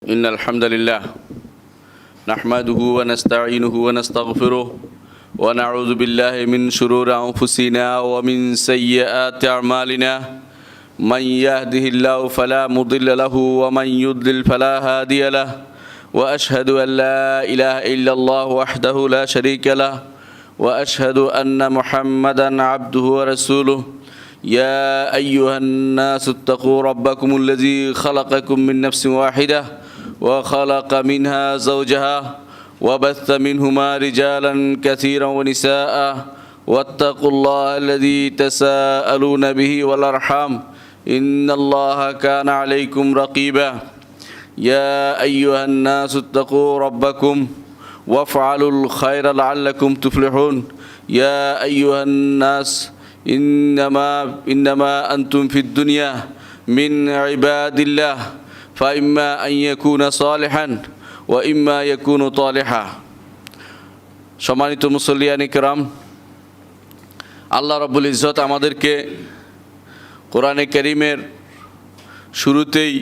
إن الحمد لله نحمده ونستعينه ونستغفره ونعوذ بالله من شرور أنفسنا ومن سيئات أعمالنا من يهده الله فلا مضل له ومن يضلل فلا هادي له وأشهد أن لا إله إلا الله وحده لا شريك له وأشهد أن محمدا عبده ورسوله يا أيها الناس اتقوا ربكم الذي خلقكم من نفس واحدة وخلق منها زوجها وبث منهما رجالا كثيرا ونساء واتقوا الله الذي تساءلون به والأرحام إن الله كان عليكم رقيبا يا أيها الناس اتقوا ربكم وافعلوا الخير لعلكم تفلحون يا أيها الناس إنما أنتم في الدنيا من عباد الله فإما أن يكون صالحا وإما يكون طالحا সম্মানিত মুসল্লিয়ান ইকরাম, আল্লাহ রাব্বুল ইজ্জত আমাদেরকে কোরআনে কারীমের শুরুতেই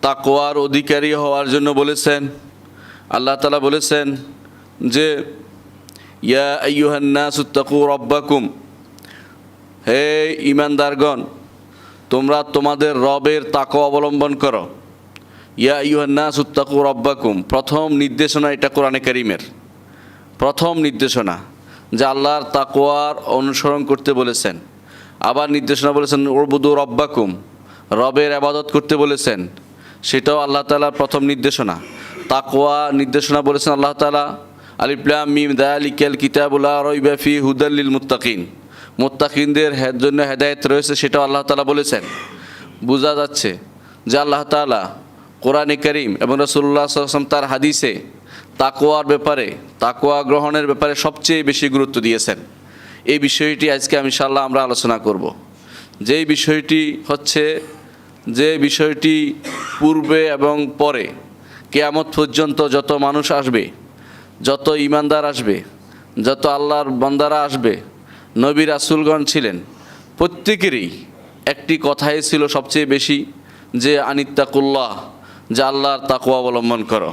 তাকওয়ার অধিকারী হওয়ার জন্য বলেছেন। আল্লাহ তাআলা বলেছেন যে ইয়া আইয়ুহান নাসু তাকু রাব্বাকুম, হে ঈমানদারগণ তোমরা তোমাদের রবের তাকওয়া অবলম্বন করো। ইয়া আইয়ুহান নাসু তাকু রাব্বাকুম, প্রথম নির্দেশনা এটা কোরআনে কারীমের প্রথম নির্দেশনা যে আল্লাহর তাকওয়ার অনুসরণ করতে বলেছেন। আবার নির্দেশনা বলেছেন উবুদু রাব্বাকুম, রবের ইবাদত করতে বলেছেন, সেটাও আল্লাহ তাআলার প্রথম নির্দেশনা। তাকওয়া নির্দেশনা বলেছেন আল্লাহ তাআলা আলিফ লাম মিম যালিকাল কিতাবু লা রাইবা ফিহি হুদাল লিল মুত্তাকিন, মুত্তাকিনদের জন্য হেদায়েত রয়েছে, সেটাও আল্লাহ তাআলা বলেছেন। বোঝা যাচ্ছে যে আল্লাহ তাআলা কোরআনে কারীম এবং রাসূলুল্লাহ সাল্লাল্লাহু আলাইহি ওয়াসাল্লাম তার হাদিসে তাকওয়ার ব্যাপারে, তাকওয়া গ্রহণের ব্যাপারে সবচেয়ে বেশি গুরুত্ব দিয়েছেন। এই বিষয়টি আজকে ইনশাআল্লাহ আমরা আলোচনা করব। যেই বিষয়টি হচ্ছে যে বিষয়টি পূর্বে এবং পরে কিয়ামত পর্যন্ত যত মানুষ আসবে, যত ঈমানদার আসবে, যত আল্লাহর বান্দারা আসবে, নবী রাসূলগণ ছিলেন, প্রত্যেকেরই একটি কথাই ছিল সবচেয়ে বেশি যে আনিত্তাকুল্লাহ, যে আল্লাহর তাকওয়া অবলম্বন করো।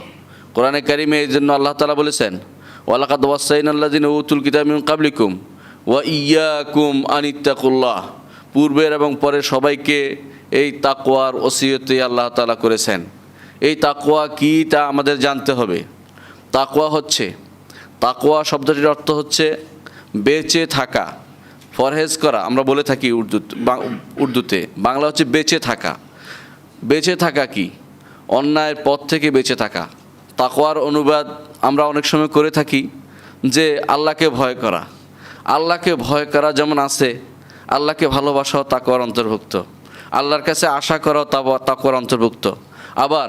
কোরআনে কারীমে এই জন্য আল্লাহ তাআলা বলেছেন ওয়ালাকাদ ওয়াসাইনাল্লাযিনা উতুল কিতাবা মিন ক্বাবলিকুম ওয়া ইয়্যাকুম আনিত্তাকুল্লাহ, পূর্বের এবং পরের সবাইকে এই তাকওয়ার ওসিয়তে আল্লাহ তাআলা করেছেন। এই তাকওয়া কি তা আমাদের জানতে হবে। তাকওয়া হচ্ছে, তাকওয়া শব্দটির অর্থ হচ্ছে বেঁচে থাকা, ফরহেজ করা আমরা বলে থাকি উর্দুতে, বাংলা হচ্ছে বেঁচে থাকা। বেঁচে থাকা কি? অন্যায়ের পথ থেকে বেঁচে থাকা। তাকওয়ার অনুবাদ আমরা অনেক সময় করে থাকি যে আল্লাহকে ভয় করা। আল্লাহকে ভয় করা যেমন আছে, আল্লাহকে ভালোবাসাও তাকওয়ার অন্তর্ভুক্ত, আল্লাহর কাছে আশা করাও তাকওয়ার অন্তর্ভুক্ত। আবার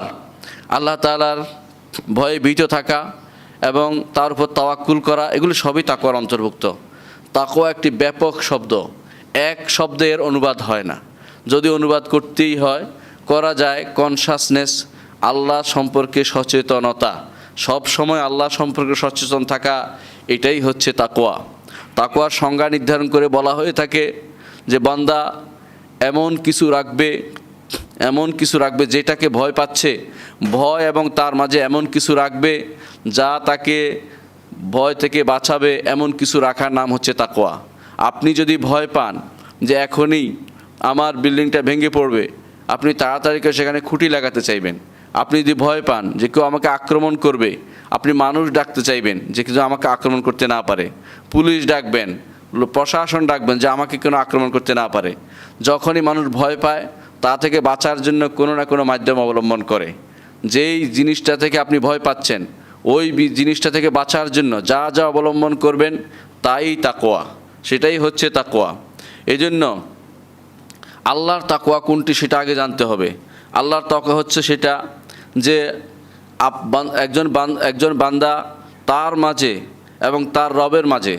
আল্লাহ তাআলার ভয়ে ভীত থাকা এবং তার উপর তাওয়াক্কুল করা, এগুলো সবই তাকওয়ার অন্তর্ভুক্ত। তাকওয়া একটি ব্যাপক শব্দ, এক শব্দের অনুবাদ হয় না। যদি অনুবাদ করতেই হয়, করা যায় কনসাসনেস, আল্লাহ সম্পর্কে সচেতনতা, সব সময় আল্লাহ সম্পর্কে সচেতন থাকা, এটাই হচ্ছে তাকওয়া। তাকওয়ার সংজ্ঞা নির্ধারণ করে বলা হয়ে থাকে যে বান্দা এমন কিছু রাখবে যেটাকে ভয় পাচ্ছে, ভয় এবং তার মাঝে এমন কিছু রাখবে যা তাকে ভয় থেকে বাঁচাবে, এমন কিছু রাখার নাম হচ্ছে তাকওয়া। আপনি যদি ভয় পান যে এখনই আমার বিল্ডিংটা ভেঙে পড়বে, আপনি তাড়াতাড়ি করে সেখানে খুঁটি লাগাতে চাইবেন। আপনি যদি ভয় পান যে কেউ আমাকে আক্রমণ করবে, আপনি মানুষ ডাকতে চাইবেন যে কেউ আমাকে আক্রমণ করতে না পারে, পুলিশ ডাকবেন, প্রশাসন ডাকবেন যে আমাকে কোনো আক্রমণ করতে না পারে। যখনই মানুষ ভয় পায় তা থেকে বাঁচার জন্য কোনো না কোনো মাধ্যম অবলম্বন করে। যেই জিনিসটা থেকে আপনি ভয় পাচ্ছেন, ওই জিনিসটা থেকে বাঁচার জন্য যা যা অবলম্বন করবেন তাই তাকওয়া, সেটাই হচ্ছে তাকওয়া। এই জন্য আল্লাহর তাকওয়া কোনটি সেটা আগে জানতে হবে। আল্লাহর তাকওয়া হচ্ছে সেটা যে একজন বান্দা তার মাঝে এবং তার রবের মাঝে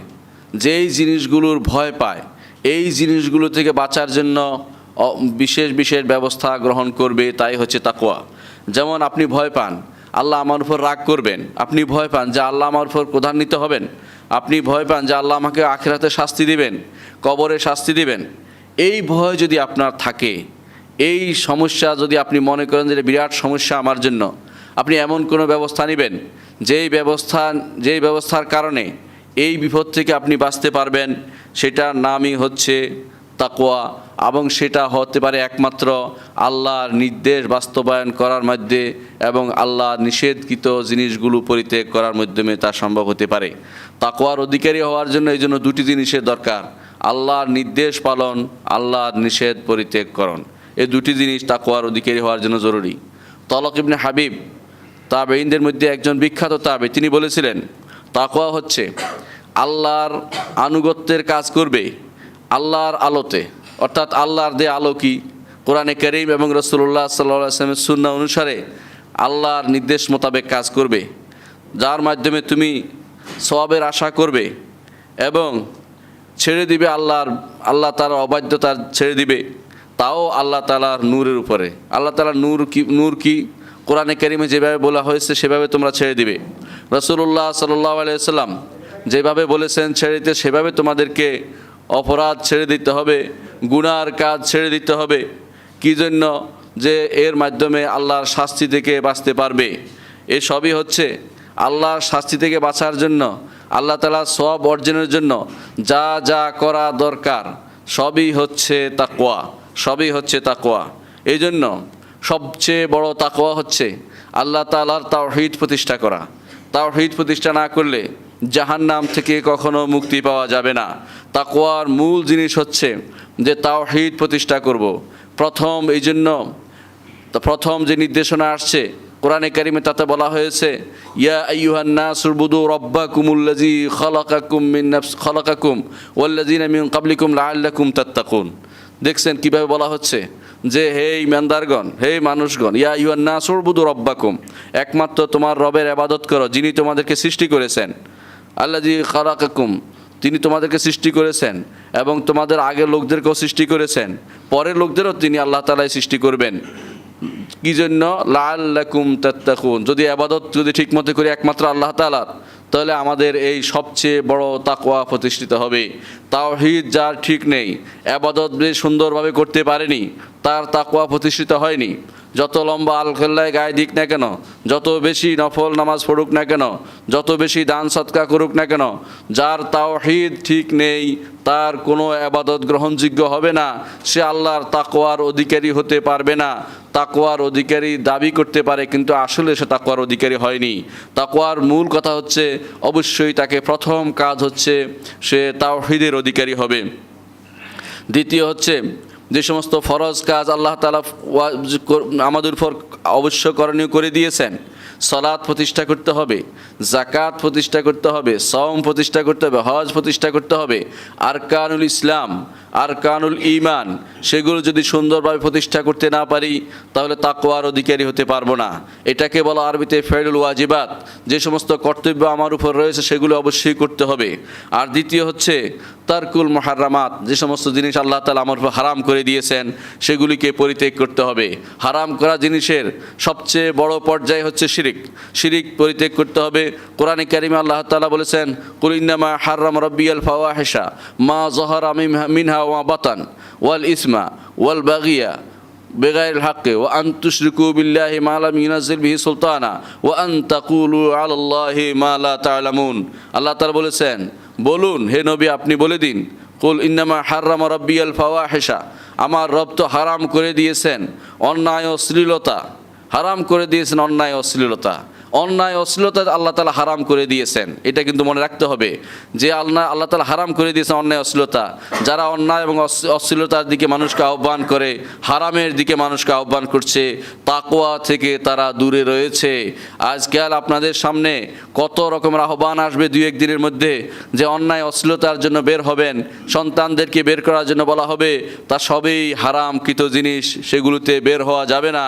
যেই জিনিসগুলোর ভয় পায়, এই জিনিসগুলো থেকে বাঁচার জন্য বিশেষ বিশেষ ব্যবস্থা গ্রহণ করবে, তাই হচ্ছে তাকওয়া। যেমন আপনি ভয় পান আল্লাহ আমার উপর রাগ করবেন, আপনি ভয় পান যে আল্লাহ আমার উপর ক্রোধান্বিত হবেন, আপনি ভয় পান যে আল্লাহ আমাকে আখিরাতে শাস্তি দিবেন, কবরে শাস্তি দিবেন। এই ভয় যদি আপনার থাকে, এই সমস্যা যদি আপনি মনে করেন যে বিরাট সমস্যা আমার জন্য, আপনি এমন কোনো ব্যবস্থা নেবেন যেই ব্যবস্থার কারণে এই বিপদ থেকে আপনি বাঁচতে পারবেন, সেটার নামই হচ্ছে তাকওয়া। এবং সেটা হতে পারে একমাত্র আল্লাহর নির্দেশ বাস্তবায়ন করার মধ্যে এবং আল্লাহর নিষেধকৃত জিনিসগুলো পরিত্যাগ করার মাধ্যমে তা সম্ভব হতে পারে। তাকওয়ার অধিকারী হওয়ার জন্য এই জন্য দুটি জিনিসের দরকার: আল্লাহর নির্দেশ পালন, আল্লাহর নিষেধ পরিত্যাগকরণ। এই দুটি জিনিস তাকওয়ার অধিকারী হওয়ার জন্য জরুরি। তলক ইবনে হাবিব তাবেঈনদের মধ্যে একজন বিখ্যাত তাবে, তিনি বলেছিলেন তাকওয়া হচ্ছে আল্লাহর আনুগত্যের কাজ করবে আল্লাহর আলোতে, অর্থাৎ আল্লাহর যে আলো কি, কোরআনে কারীম এবং রাসূলুল্লাহ সাল্লাল্লাহু আলাইহি ওয়াসাল্লামের সুন্নাহ অনুসারে আল্লাহর নির্দেশ মোতাবেক কাজ করবে, যার মাধ্যমে তুমি সওয়াবের আশা করবে এবং ছেড়ে দিবে আল্লাহ তাআলার অবাধ্যতা ছেড়ে দিবে, তাও আল্লাহ তাআলার নূরের উপরে। আল্লাহ তাআলার নূর কি কোরআনে কারীমে যেভাবে বলা হয়েছে সেভাবে তোমরা ছেড়ে দিবে। রাসূলুল্লাহ সাল্লাল্লাহু আলাইহি ওয়াসাল্লাম যেভাবে বলেছেন ছেড়ে দিতে, সেভাবে তোমাদেরকে অপরাধ ছেড়ে দিতে হবে, গুনার কাজ ছেড়ে দিতে হবে। কি জন্য? যে এর মাধ্যমে আল্লাহর শাস্তি থেকে বাঁচতে পারবে। এ সবই হচ্ছে আল্লাহর শাস্তি থেকে বাঁচার জন্য, আল্লাহ তাআলার সওয়াব অর্জনের জন্য যা যা করা দরকার সবই হচ্ছে তাকওয়া, সবই হচ্ছে তাকওয়া। এই জন্য সবচেয়ে বড় তাকওয়া হচ্ছে আল্লাহ তাআলার তাওহীদ প্রতিষ্ঠা করা। তাওহীদ প্রতিষ্ঠা না করলে জাহান্নাম থেকে কখনো মুক্তি পাওয়া যাবে না। তাকওয়ার মূল জিনিস হচ্ছে যে তাওহীদ প্রতিষ্ঠা করব। এই জন্য প্রথম যে নির্দেশনা আসছে কোরআনে কারিমে, তাতে বলা হয়েছে ইয়া আইয়ুহান নাস উবুদু রাব্বাকুমুল্লাযী খালাকাকুম ওয়াল্লাযীনা মিন ক্বাবলিকুম লাআল্লাকুম তাত্তাকুন। দেখছেন কিভাবে বলা হচ্ছে যে হে ইমানদারগণ, হে মানুষগণ, ইয়া আইয়ুহান নাস উবুদু রাব্বাকুম, একমাত্র তোমার রবের ইবাদত করো যিনি তোমাদেরকে সৃষ্টি করেছেন। আল্লাযী খালাকাকুম, তিনি তোমাদেরকে সৃষ্টি করেছেন এবং তোমাদের আগের লোকদেরকেও সৃষ্টি করেছেন, পরের লোকদেরও তিনি আল্লাহ তাআলাই সৃষ্টি করবেন। কি জন্য? লাআল্লাকুম তাত্তাকুন। যদি ইবাদত ঠিকমতো করি একমাত্র আল্লাহ তাআলার, তাহলে আমাদের এই সবচেয়ে বড় তাকওয়া প্রতিষ্ঠিত হবে। তাওহীদ যার ঠিক নেই, ইবাদত যে সুন্দরভাবে করতে পারেনি, তার তাকওয়া প্রতিষ্ঠিত হয়নি। যত লম্বা আলখাল্লায় গায়ে দিক না কেন, যত বেশি নফল নামাজ পড়ুক না কেন, যত বেশি দান সদকা করুক না কেন, যার তাওহীদ ঠিক নেই তার কোনো ইবাদত গ্রহণযোগ্য হবে না। সে আল্লাহর তাকওয়ার অধিকারী হতে পারবে না। তাকওয়ার অধিকারী দাবি করতে পারে, কিন্তু আসলে সে তাকওয়ার অধিকারী হয়নি। তাকওয়ার মূল কথা হচ্ছে অবশ্যই তাকে প্রথম কাজ হচ্ছে সে তাওহীদের অধিকারী হবে। দ্বিতীয় হচ্ছে যে সমস্ত ফরজ কাজ আল্লাহ তাআলা আমাদের উপর অবশ্য করণীয় করে দিয়েছেন, সালাত প্রতিষ্ঠা করতে হবে, যাকাত প্রতিষ্ঠা করতে হবে, সওম প্রতিষ্ঠা করতে হবে, হজ প্রতিষ্ঠা করতে হবে, আরকানুল ইসলাম, আরকানুল ঈমান, সেগুলো যদি সুন্দরভাবে প্রতিষ্ঠা করতে না পারি তাহলে তাকওয়ার অধিকারী হতে পারবো না। এটাকে বলা আরবিতে ফেরুল ওয়াজিবাত। যে সমস্ত কর্তব্য আমার উপর রয়েছে সেগুলো অবশ্যই করতে হবে। আর দ্বিতীয় হচ্ছে তারকুল মুহাররামাত, যে সমস্ত জিনিস আল্লাহ তাআলা আমার উপর হারাম করে দিয়েছেন সেগুলিকে পরিত্যাগ করতে হবে। হারাম করা জিনিসের সবচেয়ে বড় পর্যায় হচ্ছে শিরিক পরিত্যাগ করতে হবে। কোরআনে কারিমে আল্লাহ তাআলা বলেছেন কুল ইন্নামা হাররামা রাব্বিয়াল ফাওয়াহিশা মা যাহারা মিনহা ওয়া বাতান ওয়াল ইসমা ওয়াল বাগিয়া বেগাইরিল হাক্কি ওয়া আন তুশরিকু বিল্লাহি মা লাম ইউনাজ্জিল বিহি সুলতানা ওয়া আন তাকুলু আলাল্লাহি মা লা তা'লামুন। আল্লাহ তাআলা বলেছেন, বলুন হে নবী আপনি বলে দিন, কুল ইন্নামা হাররামা রাব্বিয়াল ফাওয়াহিশা, আমার রব তো হারাম করে দিয়েছেন অন্যায় অশ্লীলতা, হারাম করে দিয়েছেন অন্যায় অশ্লীলতা আল্লাহ তাআলা হারাম করে দিয়েছেন। এটা কিন্তু মনে রাখতে হবে যে আল্লাহ তাআলা হারাম করে দিয়েছেন অন্যায় অশ্লীলতা। যারা অন্যায় এবং অশ্লীলতার দিকে মানুষকে আহ্বান করে, হারামের দিকে মানুষকে আহ্বান করছে, তাকওয়া থেকে তারা দূরে রয়েছে। আজকাল আপনাদের সামনে কত রকমের আহ্বান আসবে দুই এক দিনের মধ্যে, যে অন্যায় অশ্লীলতার জন্য বের হবেন, সন্তানদেরকে বের করার জন্য বলা হবে, তা সবই হারামকৃত জিনিস, সেগুলোতে বের হওয়া যাবে না,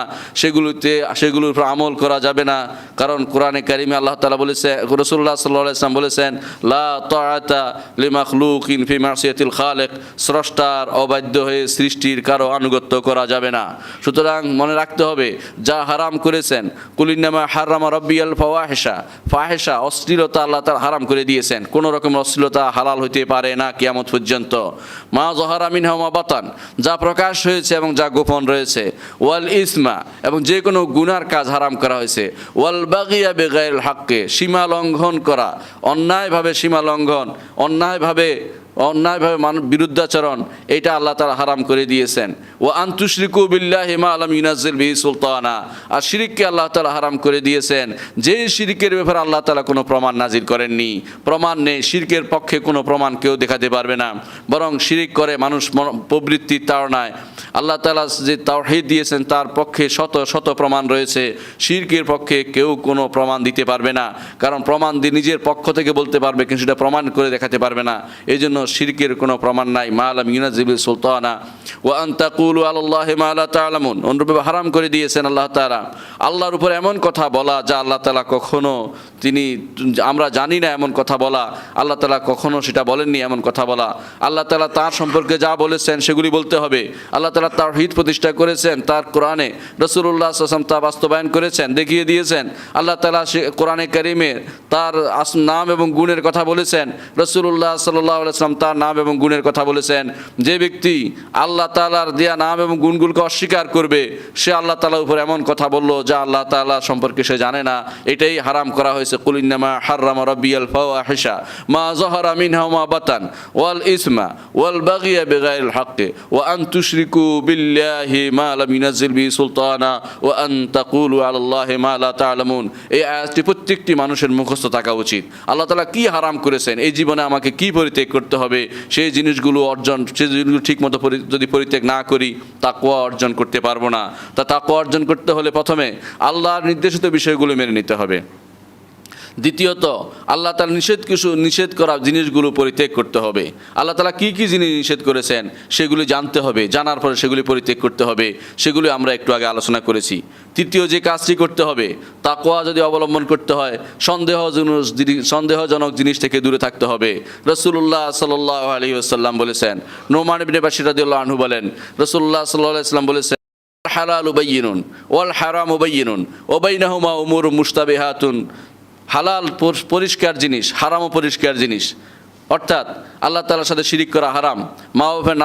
সেগুলোর উপর আমল করা যাবে না। কারণ কারণ কোরআনে কারিমে আল্লাহ তাআলা বলেছে, রাসূলুল্লাহ সাল্লাল্লাহু আলাইহি ওয়াসাল্লাম বলেছেন, লা তাআতা লিমাখলুকিন ফি মাসিয়াতিল খালিক, স্রষ্টার অবাধ্য হয়ে সৃষ্টির কারো আনুগত্য করা যাবে না। সুতরাং মনে রাখতে হবে, যা হারাম করেছেন, কুল ইন্নামা হাররামা রাব্বিয়াল ফাওয়াহিশা, ফাহিশা অশ্লীলতা আল্লাহ তাআলা হারাম করে দিয়েছেন। কোনো রকম অশ্লীলতা হালাল হইতে পারে না কিয়ামত পর্যন্ত। মা যহারা মিনহা ওয়া মা বাতান, যা প্রকাশ হয়েছে এবং যা গোপন রয়েছে। ওয়াল ইসমা, এবং যে কোনো গুনার কাজ হারাম করা হয়েছে। ওয়াল বাগিয়া বিগাইরিল হাক্কে, সীমা লঙ্ঘন করা, অন্যায়ভাবে সীমা লঙ্ঘন, অন্যায়ভাবে বিরুদ্ধাচরণ, এটা আল্লাহ তাআলা হারাম করে দিয়েছেন। ওয়া আন তুশরিকু বিল্লাহি মা লাম ইউনাজ্জিল বিহি সুলতানা, আর শিরককে আল্লাহ তাআলা হারাম করে দিয়েছেন, যে শিরকের ব্যাপারে আল্লাহ তাআলা কোনো প্রমাণ নাজিল করেননি। প্রমাণ নেই, শিরকের পক্ষে কোনো প্রমাণ কেউ দেখাতে পারবে না, বরং শিরক করে মানুষ প্রবৃত্তির তাড়নায়। আল্লাহ তাআলা যে তাওহীদ দিয়েছেন তার পক্ষে শত শত প্রমাণ রয়েছে, শিরকের পক্ষে কেউ কোনো প্রমাণ দিতে পারবে না, কারণ প্রমাণ দিয়ে নিজের পক্ষ থেকে বলতে পারবে কিন্তু সেটা প্রমাণ করে দেখাতে পারবে না। এই জন্য শিরকের কোনো প্রমাণ নাই। মা লাম ইউনাজ্জিল বিহি সুলতানা ওয়া আন তাকুলু আলাল্লাহি মা লা তা'লামুন, অনুরূপে হারাম করে দিয়েছেন আল্লাহ তাআলা আল্লাহর উপর এমন কথা বলা যা আল্লাহ তাআলা কখনো আমরা জানি না এমন কথা বলা, আল্লাহ তাআলা কখনো সেটা বলেননি এমন কথা বলা। আল্লাহ তাআলা তার সম্পর্কে যা বলেছেন সেগুলি বলতে হবে। আল্লাহ তাআলা তাওহীদ প্রতিষ্ঠা করেছেন তার কোরআনে, রাসূলুল্লাহ সাল্লাল্লাহু আলাইহি ওয়াসাল্লাম তা বাস্তবায়ন করেছেন, দেখিয়ে দিয়েছেন। আল্লাহ তাআলা কোরআনে কারিমে তার নাম এবং গুণের কথা বলেছেন, রাসূলুল্লাহ সাল্লাল্লাহু আলাইহি ওয়াসাল্লাম তার নাম এবং গুণের কথা বলেছেন। যে ব্যক্তি আল্লাহ তাআলার দেয়া নাম এবং গুণগুলোকে অস্বীকার করবে, সে আল্লাহ তাআলার উপর এমন কথা বলল যা আল্লাহ তাআলা সম্পর্কে সে জানে না, এটাই হারাম করা হয়েছে। কুল ইন্নামা হাররামা রাব্বিয়াল ফাওয়াহিশা মা যাহারা মিনহা ওয়া মা বাতান ওয়াল ইসমা ওয়াল বাগিয়া বিগাইরিল হাক্কি ওয়া আন তুশরিকু বিল্লাহি মা লাম ইউনাজ্জিল বিহি সুলতানা ওয়া আন তাকুলু আলাল্লাহি মা লা তা'লামুন। এই আয়াতটি প্রত্যেকটি মানুষের মুখস্থ থাকা উচিত। আল্লাহ তাআলা কি হারাম করেছেন, এই জীবনে আমাকে কি পরিত্যাগ করতে হবে, সেই জিনিসগুলো ঠিকমতো যদি পরিত্যাগ না করি তাকওয়া অর্জন করতে পারবো না। তাকওয়া অর্জন করতে হলে প্রথমে আল্লাহর নির্দেশিত বিষয়গুলো মেনে নিতে হবে। দ্বিতীয়ত আল্লাহ তাআলা নিষেধ করা জিনিসগুলো পরিত্যাগ করতে হবে। আল্লাহ তাআলা কী কী জিনিস নিষেধ করেছেন সেগুলি জানতে হবে, জানার পরে সেগুলি পরিত্যাগ করতে হবে। সেগুলি আমরা একটু আগে আলোচনা করেছি। তৃতীয় যে কাজটি করতে হবে, তাকওয়া যদি অবলম্বন করতে হয়, সন্দেহজনক জিনিস থেকে দূরে থাকতে হবে। রাসূলুল্লাহ সাল্লাল্লাহু আলাইহি ওয়াসাল্লাম বলেছেন, নোমান ইবনে বাশির রাদিয়াল্লাহু আনহু বলেন, রাসূলুল্লাহ সাল্লাল্লাহু আলাইহি ওয়াসাল্লাম বলেছেন, হালালু বায়্যিনুন ওয়াল হারামু বায়্যিনুন ওয়া বাইনাহুমা উমুরুন মুশতাবিহাতুন। হালাল পরিষ্কার জিনিস, হারামও পরিষ্কার জিনিস। অর্থাৎ আল্লাহ তাআলার সাথে শিরিক করা হারাম, মা বাবার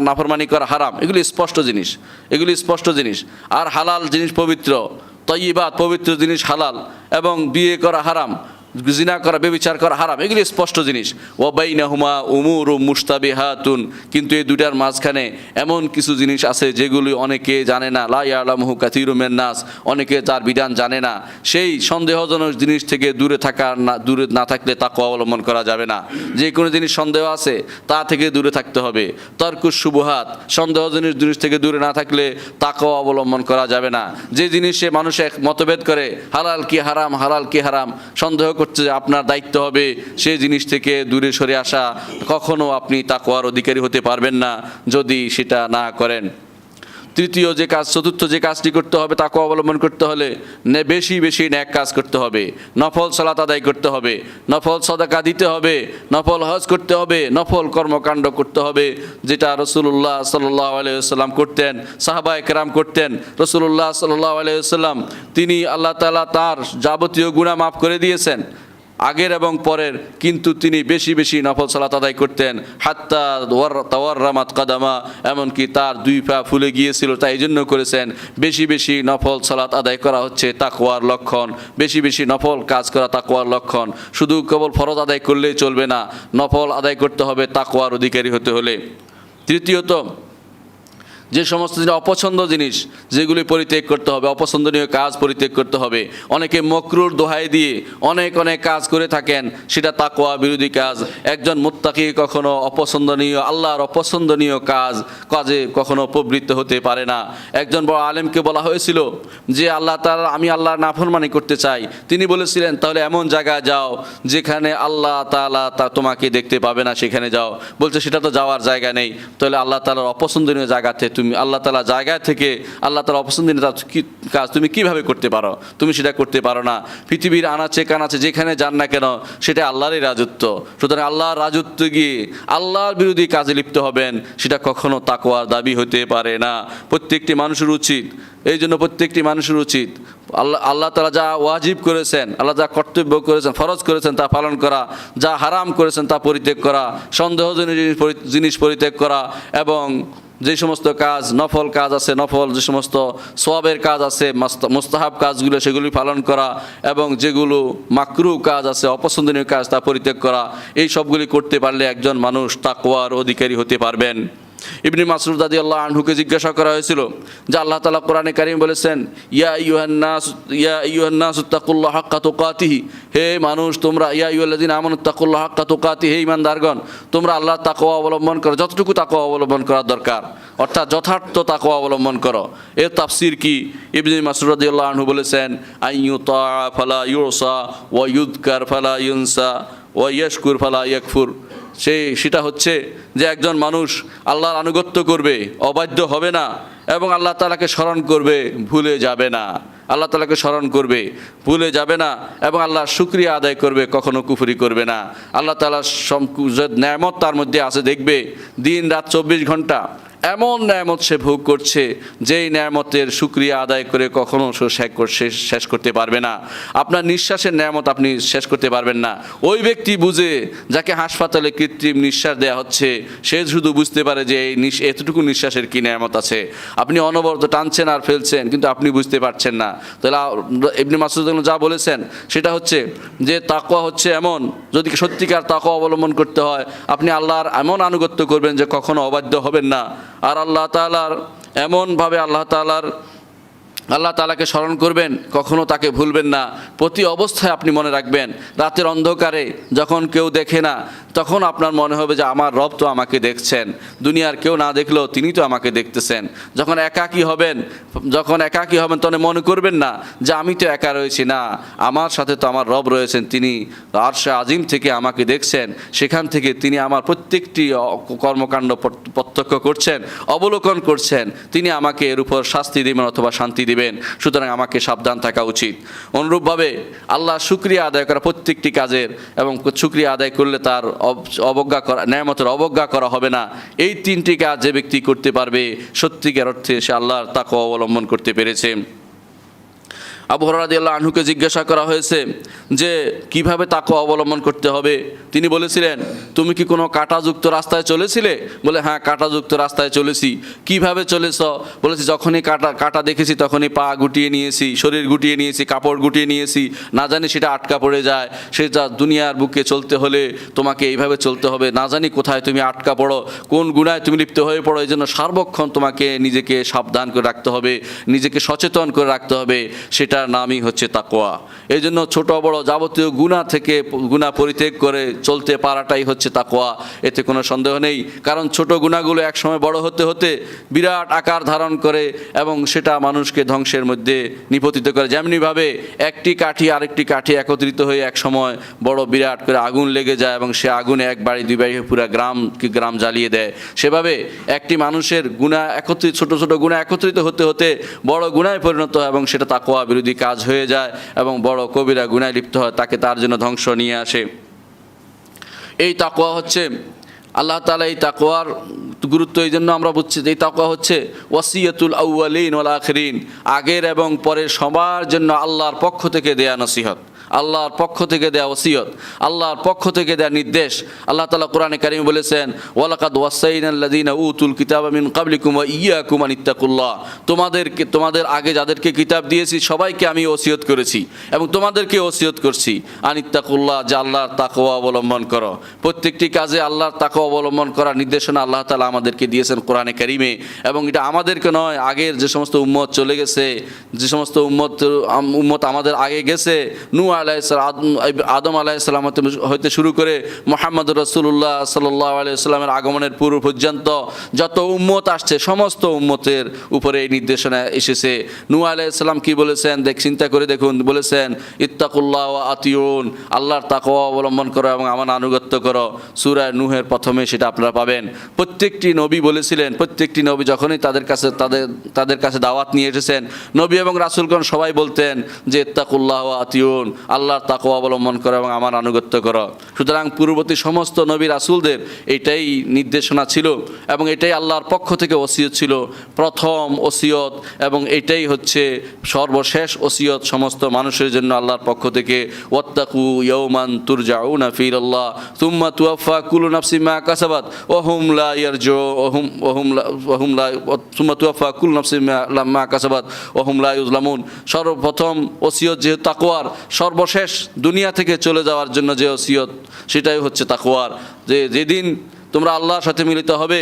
নাফরমানি করা হারাম, এগুলি স্পষ্ট জিনিস। আর হালাল জিনিস পবিত্র, তয়্যিবাত পবিত্র জিনিস হালাল, এবং বিয়ে করা হারাম, জিনা করা, ব্যভিচার করা হারাম, এগুলি স্পষ্ট জিনিস। ওয়া বাইনাহুমা উমুরুন মুশতাবিহাতুন, কিন্তু এই দুটার মাঝখানে এমন কিছু জিনিস আছে যেগুলি অনেকে জানে না। লা ইয়ালামুহু কাসীরুম মিনান নাস, অনেকে তার বিধান জানে না। সেই সন্দেহজনক জিনিস থেকে দূরে না থাকলে তাকওয়া অবলম্বন করা যাবে না। যে কোনো জিনিস সন্দেহ আছে তা থেকে দূরে থাকতে হবে। তারকুশ শুবহাত, সন্দেহজনক জিনিস থেকে দূরে না থাকলে তাকওয়া অবলম্বন করা যাবে না। যে জিনিসে মানুষ এক মতভেদ করে, হালাল কি হারাম সন্দেহ করছে, আপনার দায়িত্ব হবে সেই জিনিস থেকে দূরে সরে আসা। কখনো আপনি তাকওয়ার অধিকারী হতে পারবেন না যদি সেটা না করেন। চতুর্থ যে কাজটি করতে হবে, তাকওয়া অবলম্বন করতে হলে বেশি নেক কাজ করতে হবে। নফল সালাত আদায় করতে হবে, নফল সাদাকা দিতে হবে, নফল হজ করতে হবে, নফল কর্মকাণ্ড করতে হবে, যেটা রাসূলুল্লাহ সাল্লাল্লাহু আলাইহি ওয়াসাল্লাম করতেন, সাহাবায়ে কেরাম করতেন। রাসূলুল্লাহ সাল্লাল্লাহু আলাইহি ওয়াসাল্লাম তিনি আল্লাহ তাআলা তার যাবতীয় গুনাহ মাফ করে দিয়েছেন আগের এবং পরের, কিন্তু তিনি বেশি নফল সালাত আদায় করতেন। হাত্তা তাওয়াররামাত কাদামা, এমনকি তার দুই পা ফুলে গিয়েছিল, তাই এই জন্য করেছেন। বেশি নফল সালাত আদায় করা হচ্ছে তাকওয়ার লক্ষণ, বেশি নফল কাজ করা তাকওয়ার লক্ষণ। শুধু কেবল ফরজ আদায় করলেই চলবে না, নফল আদায় করতে হবে তাকওয়ার অধিকারী হতে হলে। তৃতীয়ত, যে সমস্ত অপছন্দ জিনিস যেগুলি পরিত্যাগ করতে হবে, অপছন্দনীয় কাজ পরিত্যাগ করতে হবে। অনেকে মকরুর দোহাই দিয়ে অনেক কাজ করে থাকেন, সেটা তাকওয়া বিরোধী কাজ। একজন মুত্তাকি কখনো আল্লাহর অপছন্দনীয় কাজে কখনো প্রবৃত্ত হতে পারে না। একজন বড় আলেমকে বলা হয়েছিল যে আমি আল্লাহর নাফরমানি করতে চাই। তিনি বলেছিলেন, তাহলে এমন জায়গায় যাও যেখানে আল্লাহ তাআলা তোমাকে দেখতে পাবে না, সেখানে যাও। বলছে সেটা তো যাওয়ার জায়গা নেই, তাহলে আল্লাহ তাআলার অপছন্দনীয় জায়গাতে তুমি আল্লাহ তাআলা জায়গা থেকে আল্লাহ তাআলা অপছন্দনীয় কাজ তুমি কিভাবে করতে পারো? তুমি সেটা করতে পারো না। পৃথিবীর আনাচে কানাচে যেখানে যান না কেন সেটা আল্লাহরই রাজত্ব। সুতরাং আল্লাহর রাজত্ব গিয়ে আল্লাহর বিরোধী কাজে লিপ্ত হবেন, সেটা কখনো তাকওয়ার দাবি হতে পারে না। প্রত্যেকটি মানুষের উচিত, এই জন্য প্রত্যেকটি মানুষের উচিত আল্লাহ তাআলা যা ওয়াজিব করেছেন, আল্লাহ যা কর্তব্য করেছেন, ফরজ করেছেন তা পালন করা, যা হারাম করেছেন তা পরিত্যাগ করা, সন্দেহজনক জিনিস পরিত্যাগ করা, এবং যে সমস্ত কাজ নফল কাজ আছে, নফল যে সমস্ত সওয়াবের কাজ আছে, মুস্তাহাব কাজগুলো সেগুলি পালন করা, এবং যেগুলো মাকরুহ কাজ আছে, অপছন্দনীয় কাজ তা পরিত্যাগ করা, এই সবগুলি করতে পারলে একজন মানুষ তাকওয়ার অধিকারী হতে পারবেন। ইবনে মাসউদ রাদিয়াল্লাহু আনহুকে জিজ্ঞাসা করা হয়েছিল যে আল্লাহ তাআলা কোরআনে কারীম বলেছেন, ইয়া আইয়ুহান নাস তাকুল্লাহ হাক্কা তুকাতিহি, হে মানুষ তোমরা, ইয়া আইয়ুহাল্লাযিনা আমানু তাকুল্লাহ হাক্কা তুকাতিহি, হে ঈমানদারগণ তোমরা আল্লাহর তাকওয়া অবলম্বন করো, যতটুকু তাকওয়া অবলম্বন করা দরকার, অর্থাৎ যথার্থ তাকওয়া অবলম্বন করো। এর তাফসীর কি? ইবনে মাসউদ রাদিয়াল্লাহু আনহু বলেছেন, আইয়ুতা ফালা ইউসা ওয়া ইউযকার ফালা ইউনসা ওয়া ইয়াশকুর ফালা ইয়াকফুর। সেটা হচ্ছে যে একজন মানুষ আল্লাহর আনুগত্য করবে, অবাধ্য হবে না, এবং আল্লাহ তাআলাকে স্মরণ করবে, ভুলে যাবে না। আল্লাহ তাআলাকে স্মরণ করবে, ভুলে যাবে না, এবং আল্লাহর শুকরিয়া আদায় করবে, কখনো কুফরি করবে না। আল্লাহ তাআলার নেয়ামত তার মধ্যে আছে, দেখবে দিন রাত 24 ঘন্টা এমন নেয়ামত সে ভোগ করছে যেই নেয়ামতের শুকরিয়া আদায় করে কখনো শেষ করতে পারবে না। আপনার নিঃশ্বাসের নেয়ামত আপনি শেষ করতে পারবেন না। ওই ব্যক্তি বুঝে যাকে হাসপাতালে কৃত্রিম নিঃশ্বাস দেওয়া হচ্ছে, সে শুধু বুঝতে পারে যে এই এতটুকু নিঃশ্বাসের কী নেয়ামত আছে। আপনি অনবরত টানছেন আর ফেলছেন, কিন্তু আপনি বুঝতে পারছেন না। তাহলে ইবনে মাসউদ যা বলেছেন সেটা হচ্ছে যে তাকওয়া হচ্ছে এমন, যদি সত্যিকার তাকওয়া অবলম্বন করতে হয়, আপনি আল্লাহর এমন আনুগত্য করবেন যে কখনো অবাধ্য হবেন না। আর আল্লাহ তাআলার এমনভাবে আল্লাহ তাআলাকে স্মরণ করবেন, কখনো তাকে ভুলবেন না। প্রতি অবস্থায় আপনি মনে রাখবেন, রাতের অন্ধকারে যখন কেউ দেখে না, তখন আপনার মনে হবে যে আমার রব তো আমাকে দেখছেন, দুনিয়ার কেউ না দেখলেও তিনি তো আমাকে দেখতেছেন। যখন একাকী হবেন তখন মনে করবেন না যে আমি তো একা রয়েছি, না, আমার সাথে তো আমার রব রয়েছেন, তিনি আরশে আজিম থেকে আমাকে দেখছেন, সেখান থেকে তিনি আমার প্রত্যেকটি কর্মকাণ্ড প্রত্যক্ষ করছেন, অবলোকন করছেন, তিনি আমাকে এর উপর শাস্তি দেবেন অথবা শান্তি দেবেন। সুতরাং আমাকে সাবধান থাকা উচিত। অনুরূপভাবে আল্লাহ শুকরিয়া আদায় করা প্রত্যেকটি কাজের, এবং শুকরিয়া আদায় করলে তার নেয়ামতের অবজ্ঞা করা হবে না। এই 3টি কাজ যে ব্যক্তি করতে পারবে, সত্যিকার অর্থে সে আল্লাহর তাকওয়া অবলম্বন করতে পেরেছে। আবু হুরায়রা রাদিয়াল্লাহু আনহুকে জিজ্ঞাসা করা হয়েছে যে কিভাবে তাকওয়া অবলম্বন করতে হবে। তিনি বলেছিলেন, তুমি কি কোনো কাঁটাযুক্ত রাস্তায় চলেছিলে? বলে, হ্যাঁ, কাঁটাযুক্ত রাস্তায় চলেছি। কিভাবে চলেছ? বলেছি, যখনই কাঁটা দেখেছি তখনই পা গুটিয়ে নিয়েছি, শরীর গুটিয়ে নিয়েছি, কাপড় গুটিয়ে নিয়েছি, না জানি সেটা আটকা পড়ে যায়। সেটা দুনিয়ার বুকে চলতে হলে তোমাকে এইভাবে চলতে হবে, না জানি কোথায় তুমি আটকা পড়ো, কোন গুনায় তুমি লিপ্ত হয়ে পড়ো। এই জন্য সার্বক্ষণ তোমাকে নিজেকে সাবধান করে রাখতে হবে, নিজেকে সচেতন করে রাখতে হবে। সেটার নামই হচ্ছে তাকওয়া। এই জন্য ছোট বড় যাবতীয় গুনাহ থেকে গুনাহ পরিত্যাগ করে চলতে পারাটাই হচ্ছে তাকওয়া, এতে কোনো সন্দেহ নেই। কারণ ছোট গুনাহগুলো একসময় বড় হতে হতে বিরাট আকার ধারণ করে, এবং সেটা মানুষকে ধ্বংসের মধ্যে নিপতিত করে। যেমনিভাবে একটি কাঠি আরেকটি কাঠি একত্রিত হয়ে এক সময় বড় বিরাট করে আগুন লেগে যায়, এবং সে আগুনে এক বাড়ি দুই বাড়ি পুরো গ্রাম জ্বালিয়ে দেয়। সেভাবে একটি মানুষের গুনাহ ছোট ছোট গুনাহ একত্রিত হতে হতে বড় গুনাহে পরিণত হয়, এবং সেটা তাকওয়া বিরোধী কাজ হয়ে যায়, এবং বড় কবিরা গুনাহে লিপ্ত হয়, তাকে তার জন্য ধ্বংস নিয়ে আসে। এই তাকওয়া হচ্ছে আল্লাহ তাআলা, এই তাকওয়ার গুরুত্ব এই জন্য আমরা বুঝছি যে এই তাকওয়া হচ্ছে ওয়াসিয়াতুল আউয়ালিন ওয়াল আখিরিন, আগের এবং পরের সবার জন্য আল্লাহর পক্ষ থেকে দেয়া নসিহত, আল্লাহর পক্ষ থেকে দেয়া ওসিয়ত, আল্লাহর পক্ষ থেকে দেয়া নির্দেশ। আল্লাহ তাআলা কোরআনে কারীমে বলেছেন, ওয়ালাকাদ ওয়াসাইনাল্লাযীনা উতুল কিতাবা মিন ক্বাবলিকুম ওয়া ইয়্যাকুম আন ইত্তাকুল্লাহ, তোমাদের আগে যাদেরকে কিতাব দিয়েছি সবাইকে আমি ওসিয়ত করেছি, এবং তোমাদেরকে ওসিয়ত করছি আন ইত্তাকুল্লাহ, যে আল্লাহর তাকওয়া অবলম্বন করো। প্রত্যেকটি কাজে আল্লাহর তাকওয়া অবলম্বন করার নির্দেশনা আল্লাহ তাআলা আমাদেরকে দিয়েছেন কোরআনে কারীমে। এবং এটা আমাদেরকে নয়, আগের যে সমস্ত উম্মত চলে গেছে, যে সমস্ত উম্মত আমাদের আগে গেছে, নূহ আদম আলাইহিসসালাম হইতে শুরু করে মুহাম্মদুর রাসূলুল্লাহ সাল্লাল্লাহু আলাইহি ওয়াসাল্লামের আগমনের পূর্ব পর্যন্ত যত উম্মত আসছে সমস্ত উম্মতের উপরে এই নির্দেশনা এসেছে। নূহ আলাইহিস সালাম কি বলেছেন চিন্তা করে দেখুন, বলেছেন ইত্তাকুল্লাহ ওয়া আতিউন, আল্লাহর তাকওয়া অবলম্বন করো এবং আমার আনুগত্য করো। সূরা নূহের প্রথম মাধ্যমে সেটা আপনারা পাবেন। প্রত্যেকটি নবী বলেছিলেন, প্রত্যেকটি নবী যখনই তাদের কাছে দাওয়াত নিয়ে এসেছেন, নবী এবং রাসূলগণ সবাই বলতেন যে ইত্তাকুল্লাহ ওয়া আতিউন, আল্লাহর তাকওয়া অবলম্বন করো এবং আমার আনুগত্য করো। সুতরাং পূর্ববর্তী সমস্ত নবী রাসূলদের এটাই নির্দেশনা ছিল এবং এটাই আল্লাহর পক্ষ থেকে ওসিয়ত ছিল, প্রথম ওসিয়ত, এবং এটাই হচ্ছে সর্বশেষ ওসিয়ত সমস্ত মানুষের জন্য আল্লাহর পক্ষ থেকে। ওয়াত্তাকু ইয়াওমান তুরজাউনা ফিহি ইলাল্লাহ সুম্মা তুওয়াফা কুল্লু নাফসিন মা কাসাবাত ওয়া হুম লা সুম্মা তুওয়াফা কুল্লু নাফসিন মা কাসাবাত ওয়া হুম লা ইউজলামুন। সর্বপ্রথম ওসিয়ত যেহেতু তাকওয়ার, সর্বশেষ দুনিয়া থেকে চলে যাওয়ার জন্য যে ওসিয়ত সেটাই হচ্ছে তাকওয়ার। যেদিন তোমরা আল্লাহর সাথে মিলিত হবে